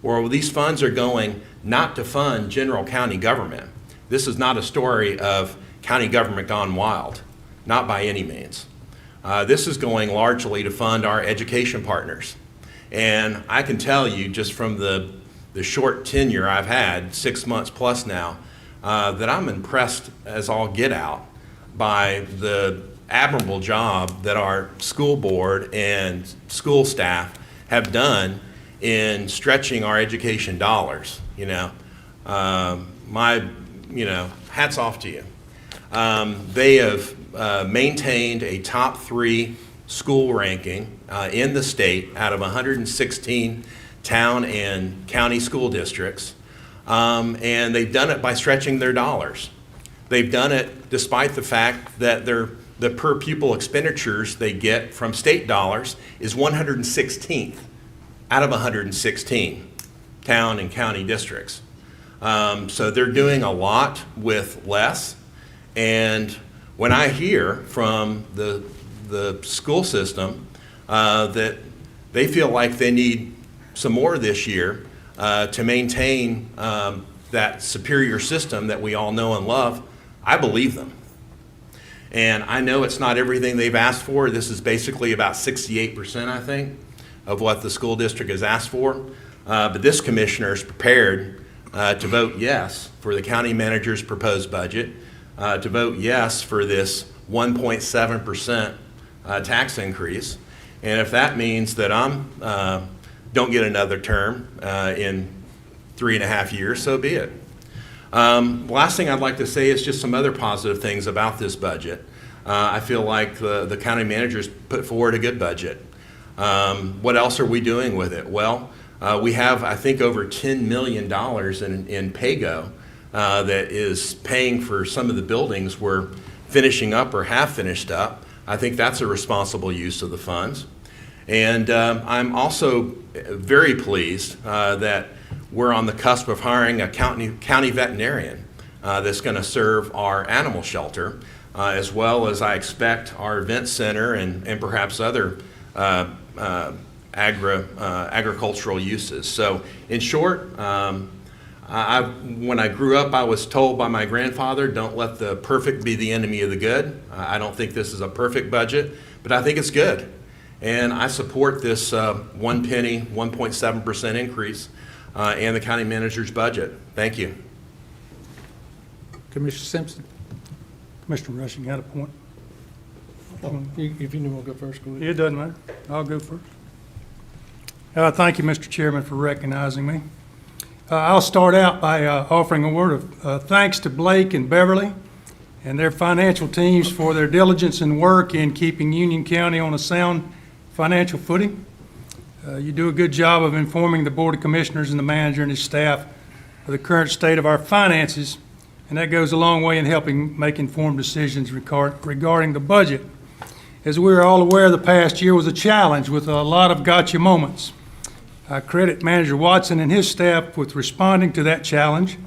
Well, these funds are going not to fund general county government. This is not a story of county government gone wild, not by any means. This is going largely to fund our education partners. And I can tell you just from the short tenure I've had, 6 months plus now, that I'm impressed as all get out by the admirable job that our school board and school staff have done in stretching our education dollars. Hats off to you. They have maintained a top 3 school ranking in the state out of 116 town and county school districts, and they've done it by stretching their dollars. They've done it despite the fact that the per pupil expenditures they get from state dollars is 116th out of 116 town and county districts. So they're doing a lot with less. And when I hear from the school system that they feel like they need some more this year to maintain that superior system that we all know and love, I believe them. And I know it's not everything they've asked for. This is basically about 68%, I think, of what the school district has asked for. But this commissioner is prepared to vote yes for the county manager's proposed budget, to vote yes for this 1.7% tax increase. And if that means that I don't get another term in 3.5 years, so be it. Last thing I'd like to say is just some other positive things about this budget. I feel like the county managers put forward a good budget. What else are we doing with it? Well, we have, I think, over $10 million in PAYGO that is paying for some of the buildings we're finishing up or have finished up. I think that's a responsible use of the funds. And I'm also very pleased that we're on the cusp of hiring a county veterinarian that's going to serve our animal shelter, as well as I expect our event center and perhaps other agricultural uses. So in short, when I grew up, I was told by my grandfather, don't let the perfect be the enemy of the good. I don't think this is a perfect budget, but I think it's good. And I support this 1 penny, 1.7% increase and the county manager's budget. Thank you. Commissioner Simpson. Commissioner Rushing had a point. If you want to go first, go ahead. It doesn't matter. I'll go first. Thank you, Mr. Chairman, for recognizing me. I'll start out by offering a word of thanks to Blake and Beverly and their financial teams for their diligence and work in keeping Union County on a sound financial footing. You do a good job of informing the Board of Commissioners and the manager and his staff of the current state of our finances, and that goes a long way in helping make informed decisions regarding the budget. As we are all aware, the past year was a challenge with a lot of gotcha moments. I credit Manager Watson and his staff with responding to that challenge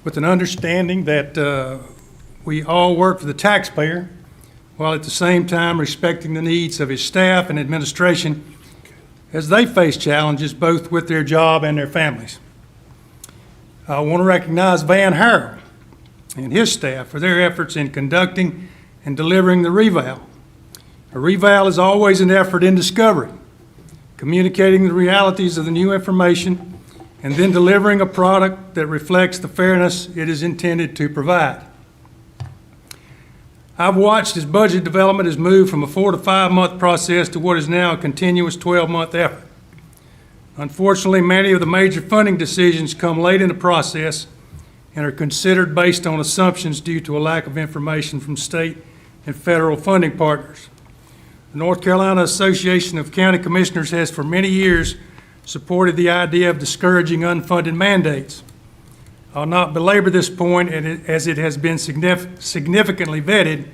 with an understanding that we all work for the taxpayer, while at the same time respecting the needs of his staff and administration as they face challenges both with their job and their families. I want to recognize Van Harrell and his staff for their efforts in conducting and delivering the reval. A reval is always an effort in discovery, communicating the realities of the new information, and then delivering a product that reflects the fairness it is intended to provide. I've watched as budget development has moved from a 4 to 5 month process to what is now a continuous 12-month effort. Unfortunately, many of the major funding decisions come late in the process and are considered based on assumptions due to a lack of information from state and federal funding partners. The North Carolina Association of County Commissioners has for many years supported the idea of discouraging unfunded mandates. I'll not belabor this point as it has been significantly vetted.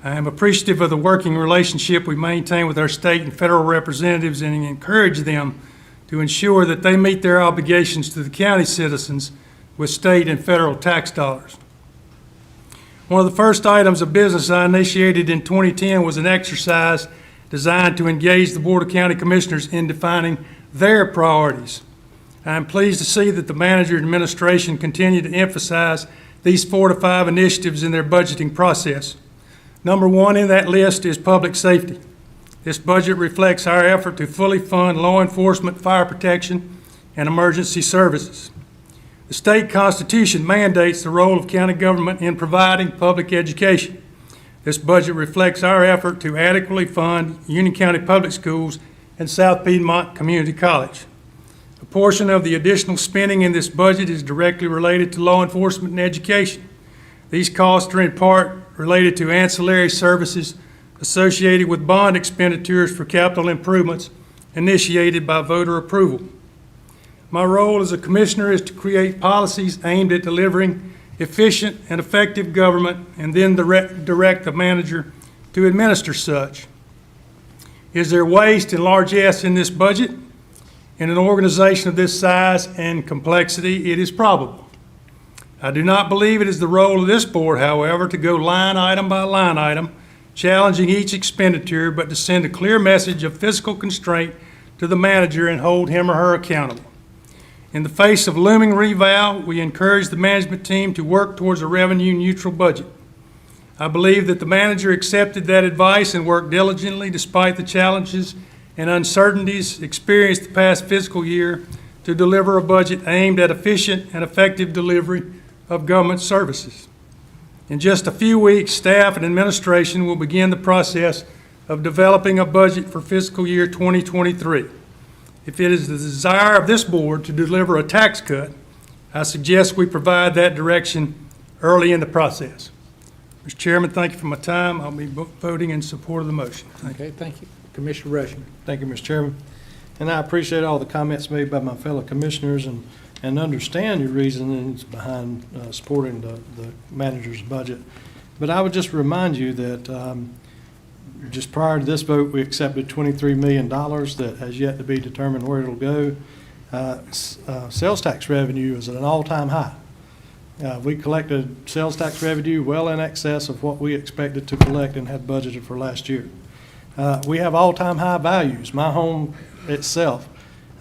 I am appreciative of the working relationship we maintain with our state and federal representatives and encourage them to ensure that they meet their obligations to the county citizens with state and federal tax dollars. One of the first items of business I initiated in 2010 was an exercise designed to engage the Board of County Commissioners in defining their priorities. I am pleased to see that the manager and administration continue to emphasize these 4 to 5 initiatives in their budgeting process. Number 1 in that list is public safety. This budget reflects our effort to fully fund law enforcement, fire protection, and emergency services. The state constitution mandates the role of county government in providing public education. This budget reflects our effort to adequately fund Union County Public Schools and South Piedmont Community College. A portion of the additional spending in this budget is directly related to law enforcement and education. These costs are in part related to ancillary services associated with bond expenditures for capital improvements initiated by voter approval. My role as a commissioner is to create policies aimed at delivering efficient and effective government and then direct the manager to administer such. Is there waste and largesse in this budget? In an organization of this size and complexity, it is probable. I do not believe it is the role of this board, however, to go line item by line item, challenging each expenditure, but to send a clear message of fiscal constraint to the manager and hold him or her accountable. In the face of looming revow, we encourage the management team to work towards a revenue-neutral budget. I believe that the manager accepted that advice and worked diligently despite the challenges and uncertainties experienced the past fiscal year to deliver a budget aimed at efficient and effective delivery of government services. In just a few weeks, staff and administration will begin the process of developing a budget for fiscal year 2023. If it is the desire of this board to deliver a tax cut, I suggest we provide that direction early in the process. Mr. Chairman, thank you for my time. I'll be voting in support of the motion. Okay, thank you. Commissioner Rushing. Thank you, Mr. Chairman. And I appreciate all the comments made by my fellow commissioners and understand your reasonings behind supporting the manager's budget. But I would just remind you that just prior to this vote, we accepted $23 million that has yet to be determined where it'll go. Sales tax revenue is at an all-time high. We collected sales tax revenue well in excess of what we expected to collect and had budgeted for last year. We have all-time high values. My home itself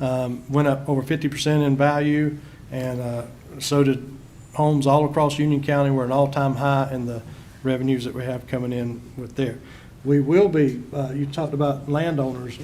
went up over 50% in value, and so did homes all across Union County. We're an all-time high in the revenues that we have coming in with there. We will be, you talked about landowners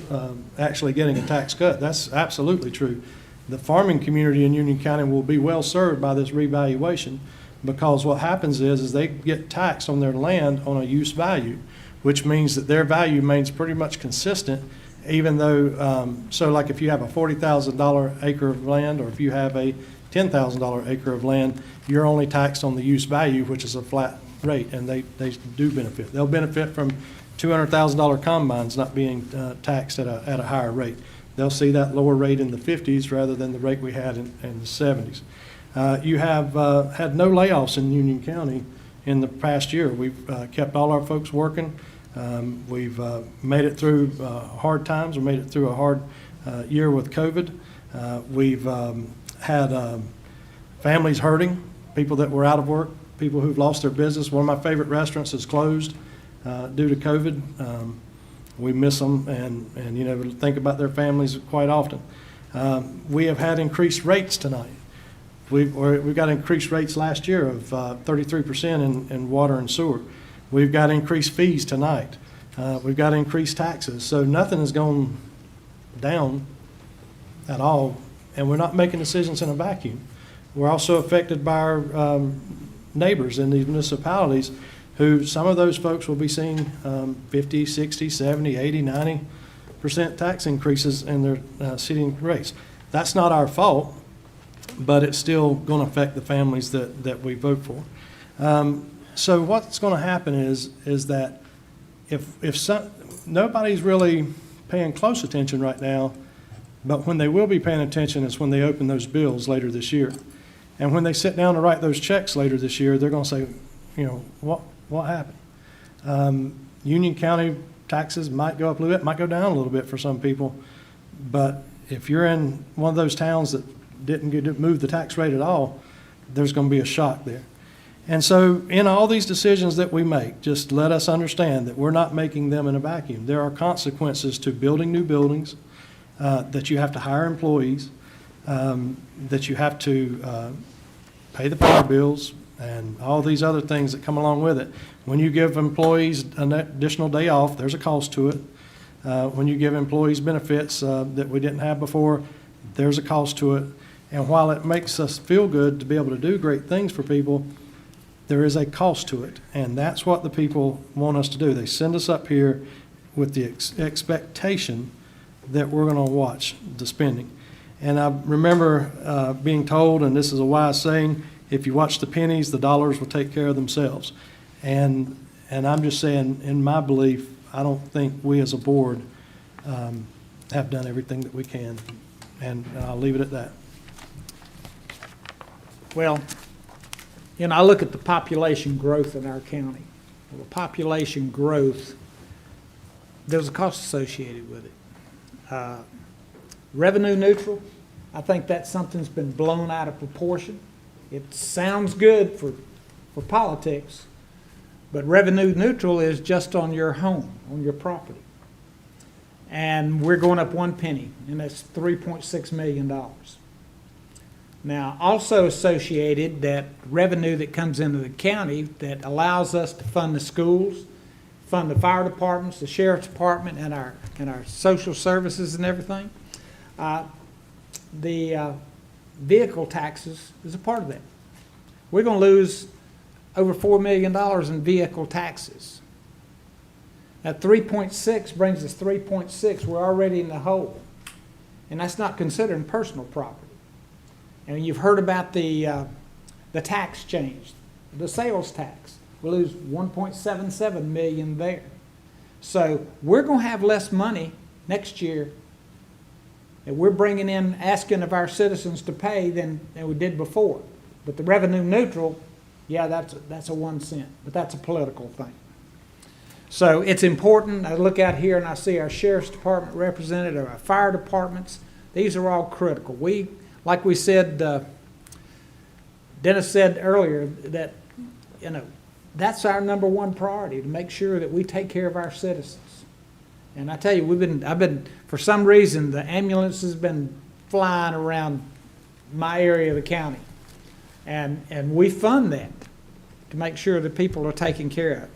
actually getting a tax cut. That's absolutely true. The farming community in Union County will be well served by this revaluation, because what happens is they get taxed on their land on a use value, which means that their value remains pretty much consistent, even though, so like if you have a $40,000 acre of land, or if you have a $10,000 acre of land, you're only taxed on the use value, which is a flat rate, and they do benefit. They'll benefit from $200,000 combines not being taxed at a higher rate. They'll see that lower rate in the 50s rather than the rate we had in the 70s. You have had no layoffs in Union County in the past year. We've kept all our folks working. We've made it through hard times. We made it through a hard year with COVID. We've had families hurting, people that were out of work, people who've lost their business. One of my favorite restaurants is closed due to COVID. We miss them and you know, think about their families quite often. We have had increased rates tonight. We've got increased rates last year of 33% in water and sewer. We've got increased fees tonight. We've got increased taxes. So nothing has gone down at all, and we're not making decisions in a vacuum. We're also affected by our neighbors in these municipalities, who some of those folks will be seeing 50, 60, 70, 80, 90% tax increases in their city rates. That's not our fault, but it's still going to affect the families that we vote for. So what's going to happen is that if nobody's really paying close attention right now, but when they will be paying attention is when they open those bills later this year. And when they sit down to write those checks later this year, they're going to say, you know, what happened? Union County taxes might go up a little bit, might go down a little bit for some people, but if you're in one of those towns that didn't move the tax rate at all, there's going to be a shock there. And so in all these decisions that we make, just let us understand that we're not making them in a vacuum. There are consequences to building new buildings, that you have to hire employees, that you have to pay the power bills and all these other things that come along with it. When you give employees an additional day off, there's a cost to it. When you give employees benefits that we didn't have before, there's a cost to it. And while it makes us feel good to be able to do great things for people, there is a cost to it. And that's what the people want us to do. They send us up here with the expectation that we're going to watch the spending. And I remember being told, and this is a wise saying, if you watch the pennies, the dollars will take care of themselves. And I'm just saying, in my belief, I don't think we as a board have done everything that we can. And I'll leave it at that. Well, you know, I look at the population growth in our county. Well, the population growth, there's a cost associated with it. Revenue neutral, I think that's something that's been blown out of proportion. It sounds good for politics, but revenue neutral is just on your home, on your property. And we're going up 1 penny, and that's $3.6 million. Now, also associated, that revenue that comes into the county that allows us to fund the schools, fund the fire departments, the sheriff's department, and our social services and everything. The vehicle taxes is a part of that. We're going to lose over $4 million in vehicle taxes. That 3.6 brings us 3.6. We're already in the hole. And that's not considering personal property. And you've heard about the tax change, the sales tax. We lose $1.77 million there. So we're going to have less money next year that we're bringing in, asking of our citizens to pay than we did before. But the revenue neutral, yeah, that's a 1 cent, but that's a political thing. So it's important. I look out here and I see our sheriff's department represented, or our fire departments. These are all critical. Like we said, Dennis said earlier that, you know, that's our #1 priority, to make sure that we take care of our citizens. And I tell you, for some reason, the ambulance has been flying around my area of the county. And we fund that to make sure that people are taken care of.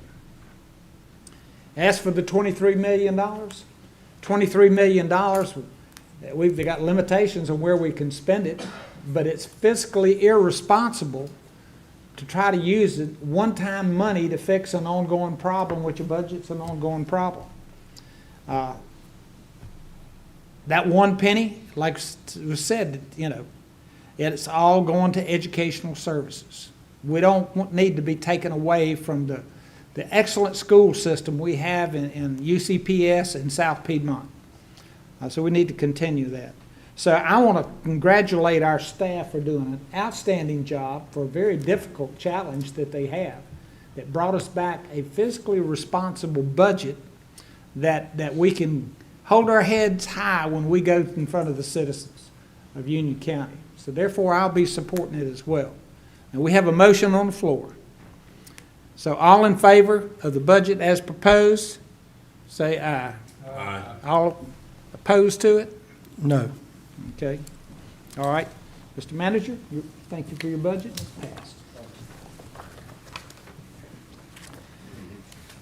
As for the $23 million, $23 million, we've got limitations on where we can spend it, but it's fiscally irresponsible to try to use it one-time money to fix an ongoing problem, which a budget's an ongoing problem. That 1 penny, like was said, you know, it's all going to educational services. We don't need to be taken away from the excellent school system we have in UCPS and South Piedmont. So we need to continue that. So I want to congratulate our staff for doing an outstanding job for a very difficult challenge that they have, that brought us back a fiscally responsible budget that we can hold our heads high when we go in front of the citizens of Union County. So therefore, I'll be supporting it as well. And we have a motion on the floor. So all in favor of the budget as proposed, say aye. Aye. All opposed to it? No. Okay. All right. Mr. Manager, thank you for your budget. It's passed.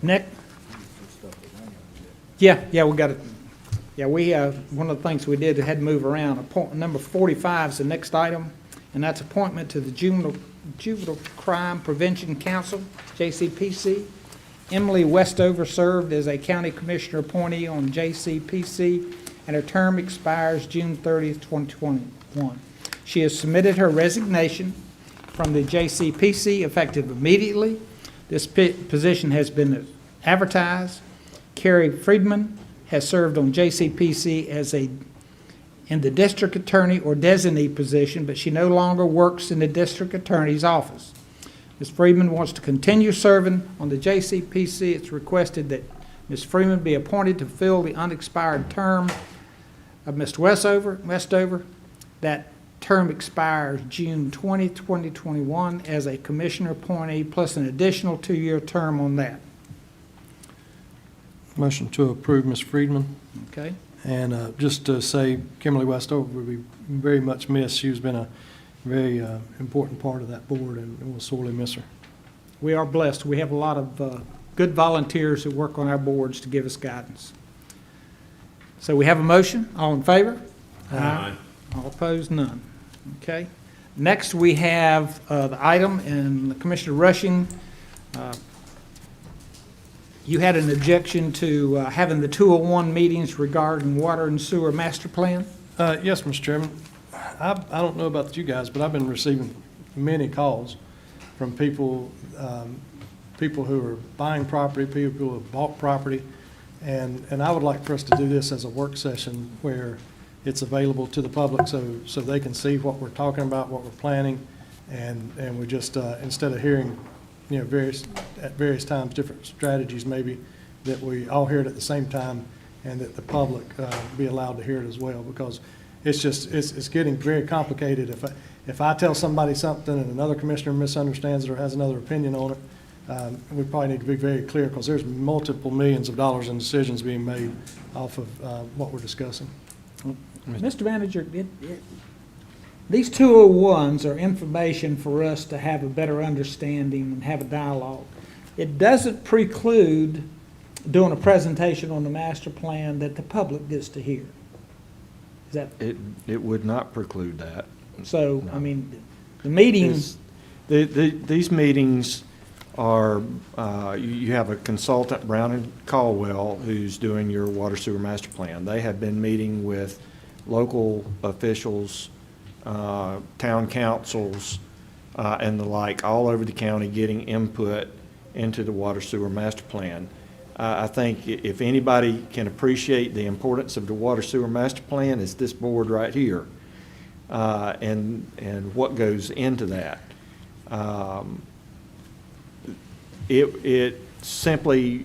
Nick? Yeah, we got it. Yeah, one of the things we did, had to move around. Number 45 is the next item, and that's appointment to the Juvenile Crime Prevention Council, JCPC. Emily Westover served as a county commissioner appointee on JCPC, and her term expires June 30th, 2021. She has submitted her resignation from the JCPC effective immediately. This position has been advertised. Carrie Friedman has served on JCPC in the district attorney or designee position, but she no longer works in the district attorney's office. Ms. Friedman wants to continue serving on the JCPC. It's requested that Ms. Freeman be appointed to fill the unexpired term of Mr. Westover. That term expires June 20, 2021 as a commissioner appointee, plus an additional 2-year term on that. Motion to approve Ms. Friedman. Okay. And just to say, Kimberly Westover will be very much missed. She's been a very important part of that board, and we'll sorely miss her. We are blessed. We have a lot of good volunteers who work on our boards to give us guidance. So we have a motion. All in favor? Aye. All opposed? None. Okay. Next, we have the item, and Commissioner Rushing, you had an objection to having the 201 meetings regarding water and sewer master plan? Yes, Mr. Chairman. I don't know about you guys, but I've been receiving many calls from people, people who are buying property, people who have bought property, and I would like for us to do this as a work session where it's available to the public so they can see what we're talking about, what we're planning, and we just, instead of hearing, you know, at various times, different strategies maybe, that we all hear it at the same time and that the public be allowed to hear it as well, because it's just, it's getting very complicated. If I tell somebody something and another commissioner misunderstands it or has another opinion on it, we probably need to be very clear, because there's multiple millions of dollars in decisions being made off of what we're discussing. Mr. Manager, these 201s are information for us to have a better understanding and have a dialogue. It doesn't preclude doing a presentation on the master plan that the public gets to hear. Is that? It would not preclude that. So, I mean, the meetings. These meetings are, you have a consultant, Brown and Caldwell, who's doing your water sewer master plan. They have been meeting with local officials, town councils, and the like, all over the county, getting input into the water sewer master plan. I think if anybody can appreciate the importance of the water sewer master plan, it's this board right here, and what goes into that. It simply,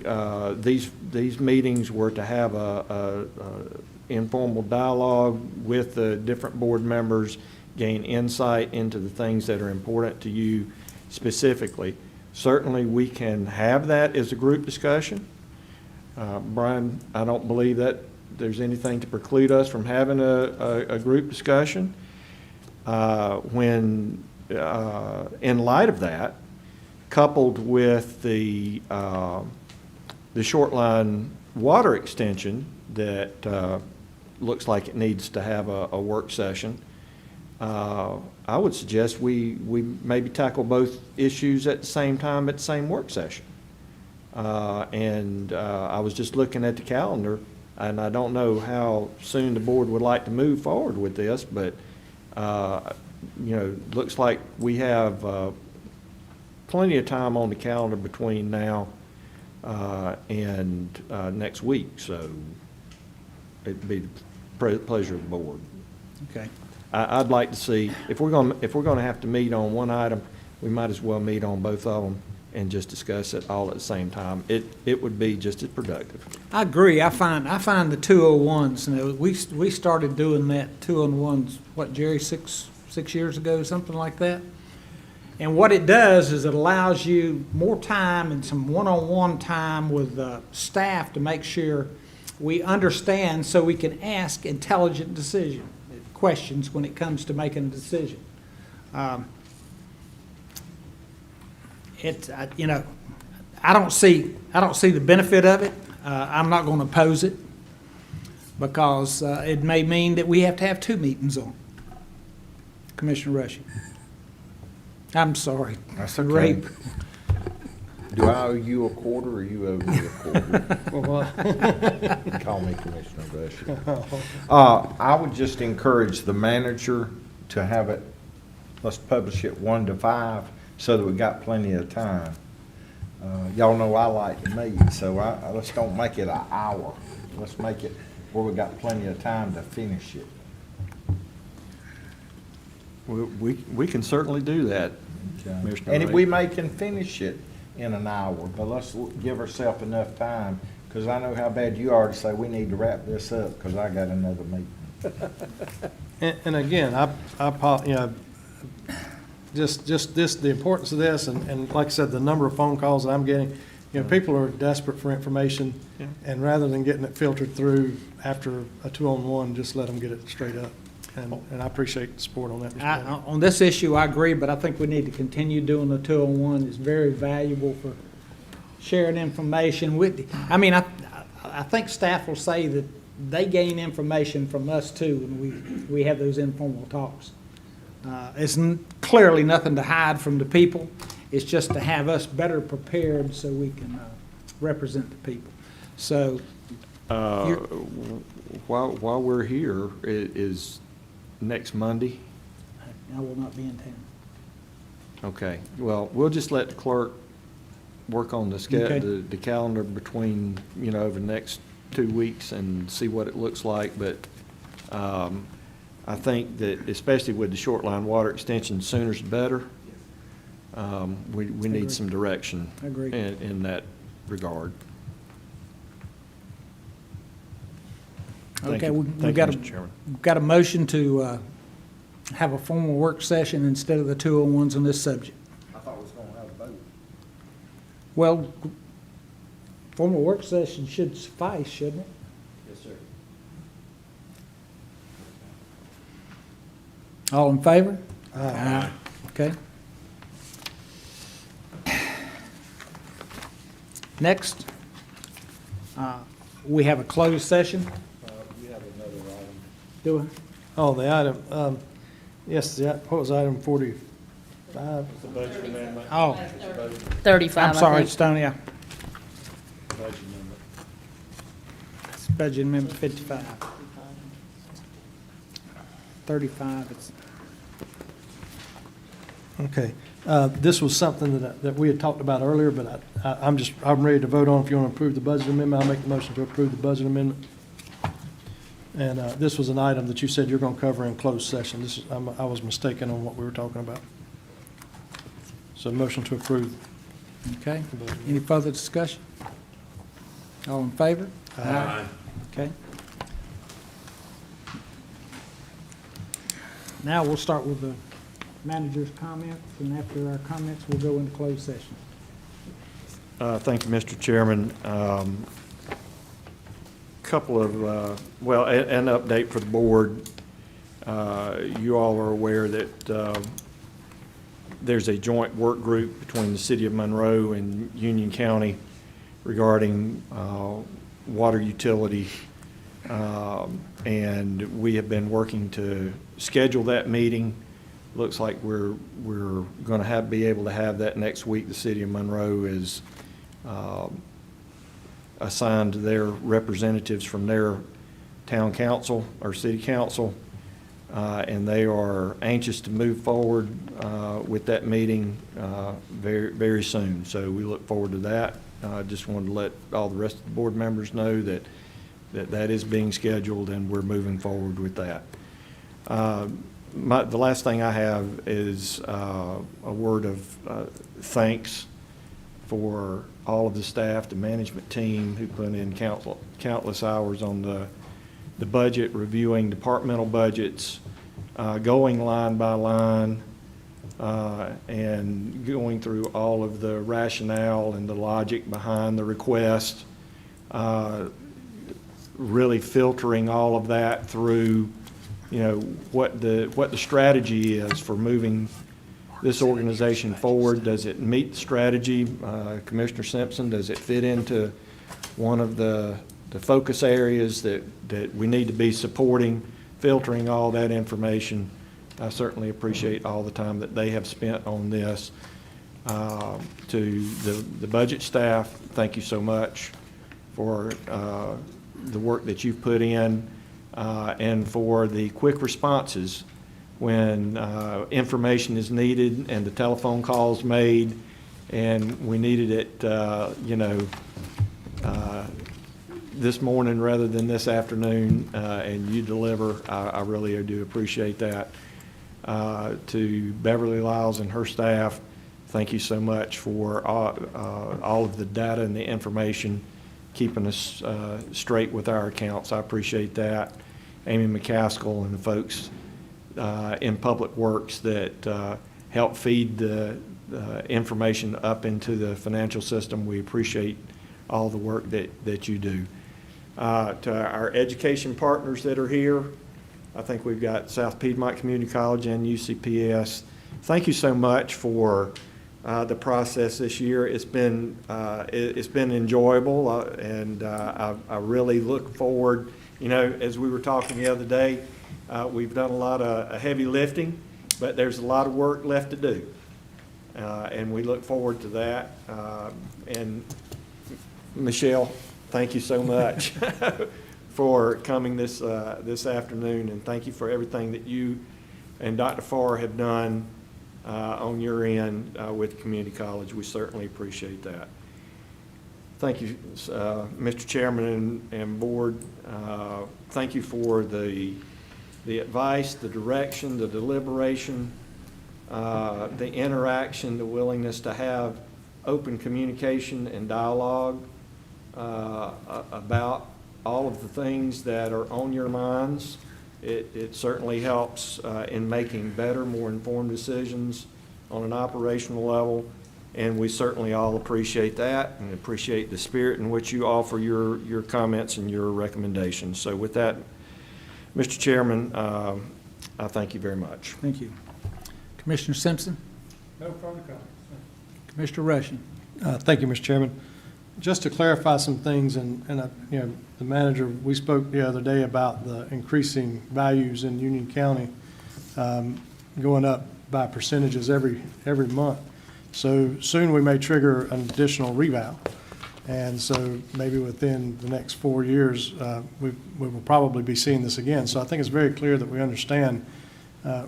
these meetings were to have a informal dialogue with the different board members, gain insight into the things that are important to you specifically. Certainly, we can have that as a group discussion. Brian, I don't believe that there's anything to preclude us from having a group discussion. When, in light of that, coupled with the short line water extension that looks like it needs to have a work session, I would suggest we maybe tackle both issues at the same time at the same work session. I was just looking at the calendar, and I don't know how soon the board would like to move forward with this, but you know, looks like we have plenty of time on the calendar between now and next week, so it'd be the pleasure of the board. Okay. I'd like to see, if we're going to have to meet on one item, we might as well meet on both of them and just discuss it all at the same time. It would be just as productive. I agree. I find the 201s, you know, we started doing that 201s, what, Jerry, six years ago, something like that? And what it does is it allows you more time and some one-on-one time with staff to make sure we understand, so we can ask intelligent questions when it comes to making a decision. You know, I don't see the benefit of it. I'm not going to oppose it, because it may mean that we have to have 2 meetings on it. Commissioner Rushing. I'm sorry. That's okay. Rape. Do I owe you a quarter, or you owe me a quarter? Call me Commissioner Rushing. I would just encourage the manager to have it, let's publish it 1 to 5, so that we got plenty of time. Y'all know I like to meet, so let's don't make it an hour. Let's make it where we got plenty of time to finish it. We can certainly do that, Mr. And Ray. we can finish it in an hour, but let's give ourselves enough time, because I know how bad you are to say we need to wrap this up, because I got another meeting. And again, you know, just this, the importance of this, and like I said, the number of phone calls that I'm getting, You know, people are desperate for information, Yeah. and rather than getting it filtered through after a 2-on-1, just let them get it straight up. And I appreciate the support on that, Mr. Bennett. On this issue, I agree, but I think we need to continue doing the 2-on-1. It's very valuable for sharing information with, I mean, I think staff will say that they gain information from us too, when we have those informal talks. It's clearly nothing to hide from the people. It's just to have us better prepared so we can represent the people. So, While we're here, is next Monday? I will not be in town. Okay, well, we'll just let the clerk work on Okay. the calendar between, you know, over the next 2 weeks and see what it looks like, but I think that especially with the short line water extension, sooner's better. We need some direction Agreed. in that regard. Thank Okay, you. we've Thank you, got Mr. Chairman. got a motion to have a formal work session instead of the 2-on-1s on this subject. I thought we was gonna have a vote. Well, formal work session should suffice, shouldn't it? Yes, sir. All in favor? Aye. Okay. Next, we have a closed session. We have another item. Do we? Oh, the item, yes, what was item 45? The budget amendment. Oh, 35, I'm sorry, I think. Stonia. Budget amendment. It's budget amendment 55. 35, it's, Okay. This was something that we had talked about earlier, but I'm ready to vote on. If you want to approve the budget amendment, I'll make the motion to approve the budget amendment. And this was an item that you said you're going to cover in closed session. I was mistaken on what we were talking about. So motion to approve. okay. Any further discussion? All in favor? Aye. Okay. Now we'll start with the manager's comments, and after our comments, we'll go into closed session. Thank you, Mr. Chairman. Couple of, well, an update for the board. You all are aware that there's a joint work group between the City of Monroe and Union County regarding water utility. And we have been working to schedule that meeting. Looks like we're going to be able to have that next week. The City of Monroe is assigned their representatives from their town council or city council, and they are anxious to move forward with that meeting very, very soon. So we look forward to that. I just wanted to let all the rest of the board members know that is being scheduled and we're moving forward with that. The last thing I have is a word of thanks for all of the staff, the management team who put in countless hours on the budget, reviewing departmental budgets, going line by line, and going through all of the rationale and the logic behind the request, really filtering all of that through, you know, what the strategy is for moving this organization forward. Does it meet the strategy? Commissioner Simpson, does it fit into one of the focus areas that we need to be supporting, filtering all that information? I certainly appreciate all the time that they have spent on this. To the budget staff, thank you so much for the work that you've put in, and for the quick responses when information is needed and the telephone calls made and we needed it, you know, this morning rather than this afternoon, and you deliver. I really do appreciate that. To Beverly Lyles and her staff, thank you so much for all of the data and the information, keeping us straight with our accounts. I appreciate that. Amy McCaskill and the folks in Public Works that help feed the information up into the financial system. We appreciate all the work that you do. To our education partners that are here, I think we've got South Piedmont Community College and UCPS. Thank you so much for the process this year. It's been enjoyable, and I really look forward. You know, as we were talking the other day, we've done a lot of heavy lifting, but there's a lot of work left to do, and we look forward to that. And Michelle, thank you so much for coming this afternoon, and thank you for everything that you and Dr. Farr have done on your end with community college. We certainly appreciate that. Thank you, Mr. Chairman and board. Thank you for the advice, the direction, the deliberation, the interaction, the willingness to have open communication and dialogue about all of the things that are on your minds. It certainly helps in making better, more informed decisions on an operational level, and we certainly all appreciate that and appreciate the spirit in which you offer your comments and your recommendations. So with that, Mr. Chairman, I thank you very much. Thank you. Commissioner Simpson? No further comments. Commissioner Rushing? Thank you, Mr. Chairman. Just to clarify some things, and you know, the manager, we spoke the other day about the increasing values in Union County going up by percentages every month. So soon we may trigger an additional revow. And so maybe within the next 4 years, we will probably be seeing this again. So I think it's very clear that we understand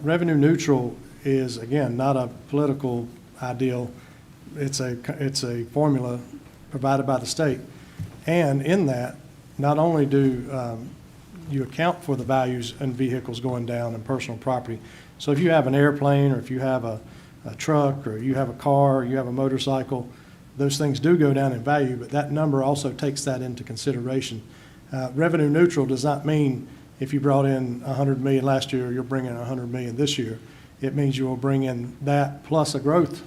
revenue neutral is, again, not a political ideal. It's a formula provided by the state. And in that, not only do you account for the values in vehicles going down and personal property. So if you have an airplane, or if you have a truck, or you have a car, or you have a motorcycle, those things do go down in value, but that number also takes that into consideration. Revenue neutral does not mean if you brought in $100 million last year, you're bringing $100 million this year. It means you will bring in that plus a growth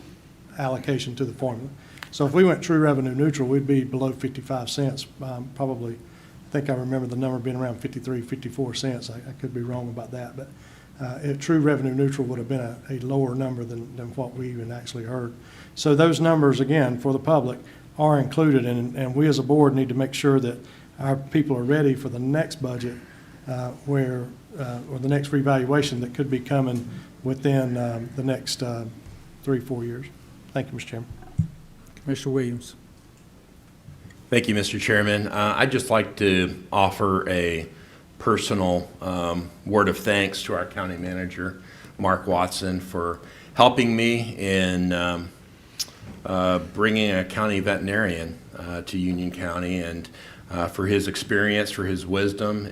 allocation to the formula. So if we went true revenue neutral, we'd be below 55 cents. Probably, I think I remember the number being around 53, 54 cents. I could be wrong about that, but true revenue neutral would have been a lower number than what we even actually heard. So those numbers, again, for the public are included, and we as a board need to make sure that our people are ready for the next budget or the next revaluation that could be coming within the next 3-4 years. Thank you, Mr. Chairman. Commissioner Williams? Thank you, Mr. Chairman. I'd just like to offer a personal word of thanks to our county manager, Mark Watson, for helping me in bringing a county veterinarian to Union County, and for his experience, for his wisdom,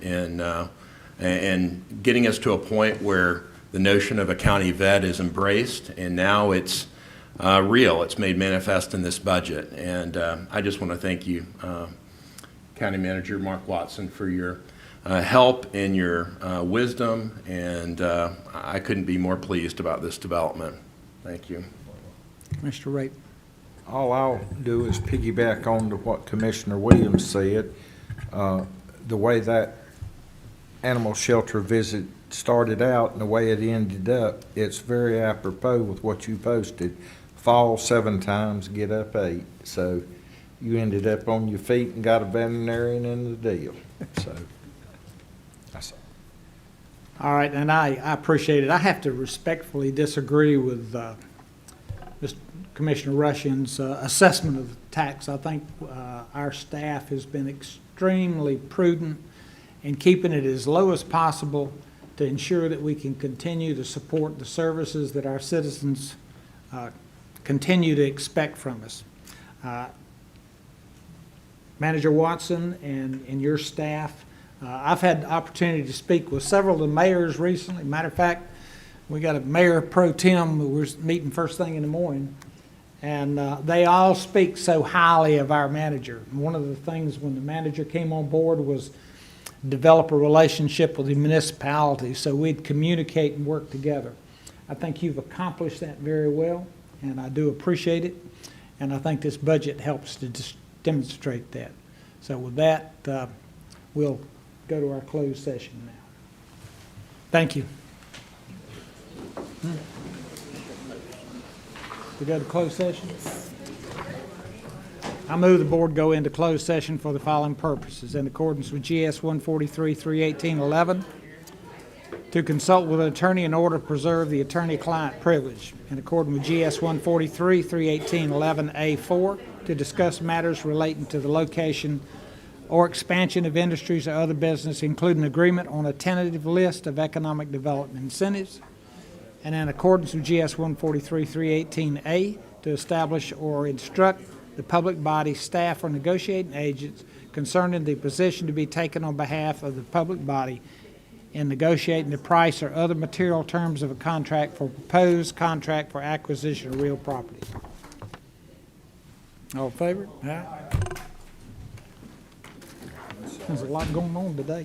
and getting us to a point where the notion of a county vet is embraced, and now it's real. It's made manifest in this budget. And I just want to thank you, County Manager Mark Watson, for your help and your wisdom, and I couldn't be more pleased about this development. Thank you. Commissioner Rape? All I'll do is piggyback on to what Commissioner Williams said. The way that animal shelter visit started out and the way it ended up, it's very apropos with what you posted. Fall 7 times, get up 8. So you ended up on your feet and got a veterinarian in the deal. So that's all. All right, and I appreciate it. I have to respectfully disagree with Mr. Commissioner Rushing's assessment of the tax. I think our staff has been extremely prudent in keeping it as low as possible to ensure that we can continue to support the services that our citizens continue to expect from us. Manager Watson and your staff, I've had the opportunity to speak with several of the mayors recently. Matter of fact, we got a mayor pro tem who we're meeting first thing in the morning, and they all speak so highly of our manager. And one of the things when the manager came on board was develop a relationship with the municipality so we'd communicate and work together. I think you've accomplished that very well. and I do appreciate it, and I think this budget helps to just demonstrate that. So with that, we'll go to our closed session now. Thank you. We go to closed session? I move the board go into closed session for the following purposes. In accordance with GS 143-318-11, to consult with an attorney in order to preserve the attorney-client privilege. In accordance with GS 143-318-11A4, to discuss matters relating to the location or expansion of industries or other business, including agreement on a tentative list of economic development incentives. And in accordance with GS 143-318A, to establish or instruct the public body, staff, or negotiating agents concerning the position to be taken on behalf of the public body in negotiating the price or other material terms of a contract for proposed contract for acquisition of real property. All in favor? Aye. There's a lot going on today.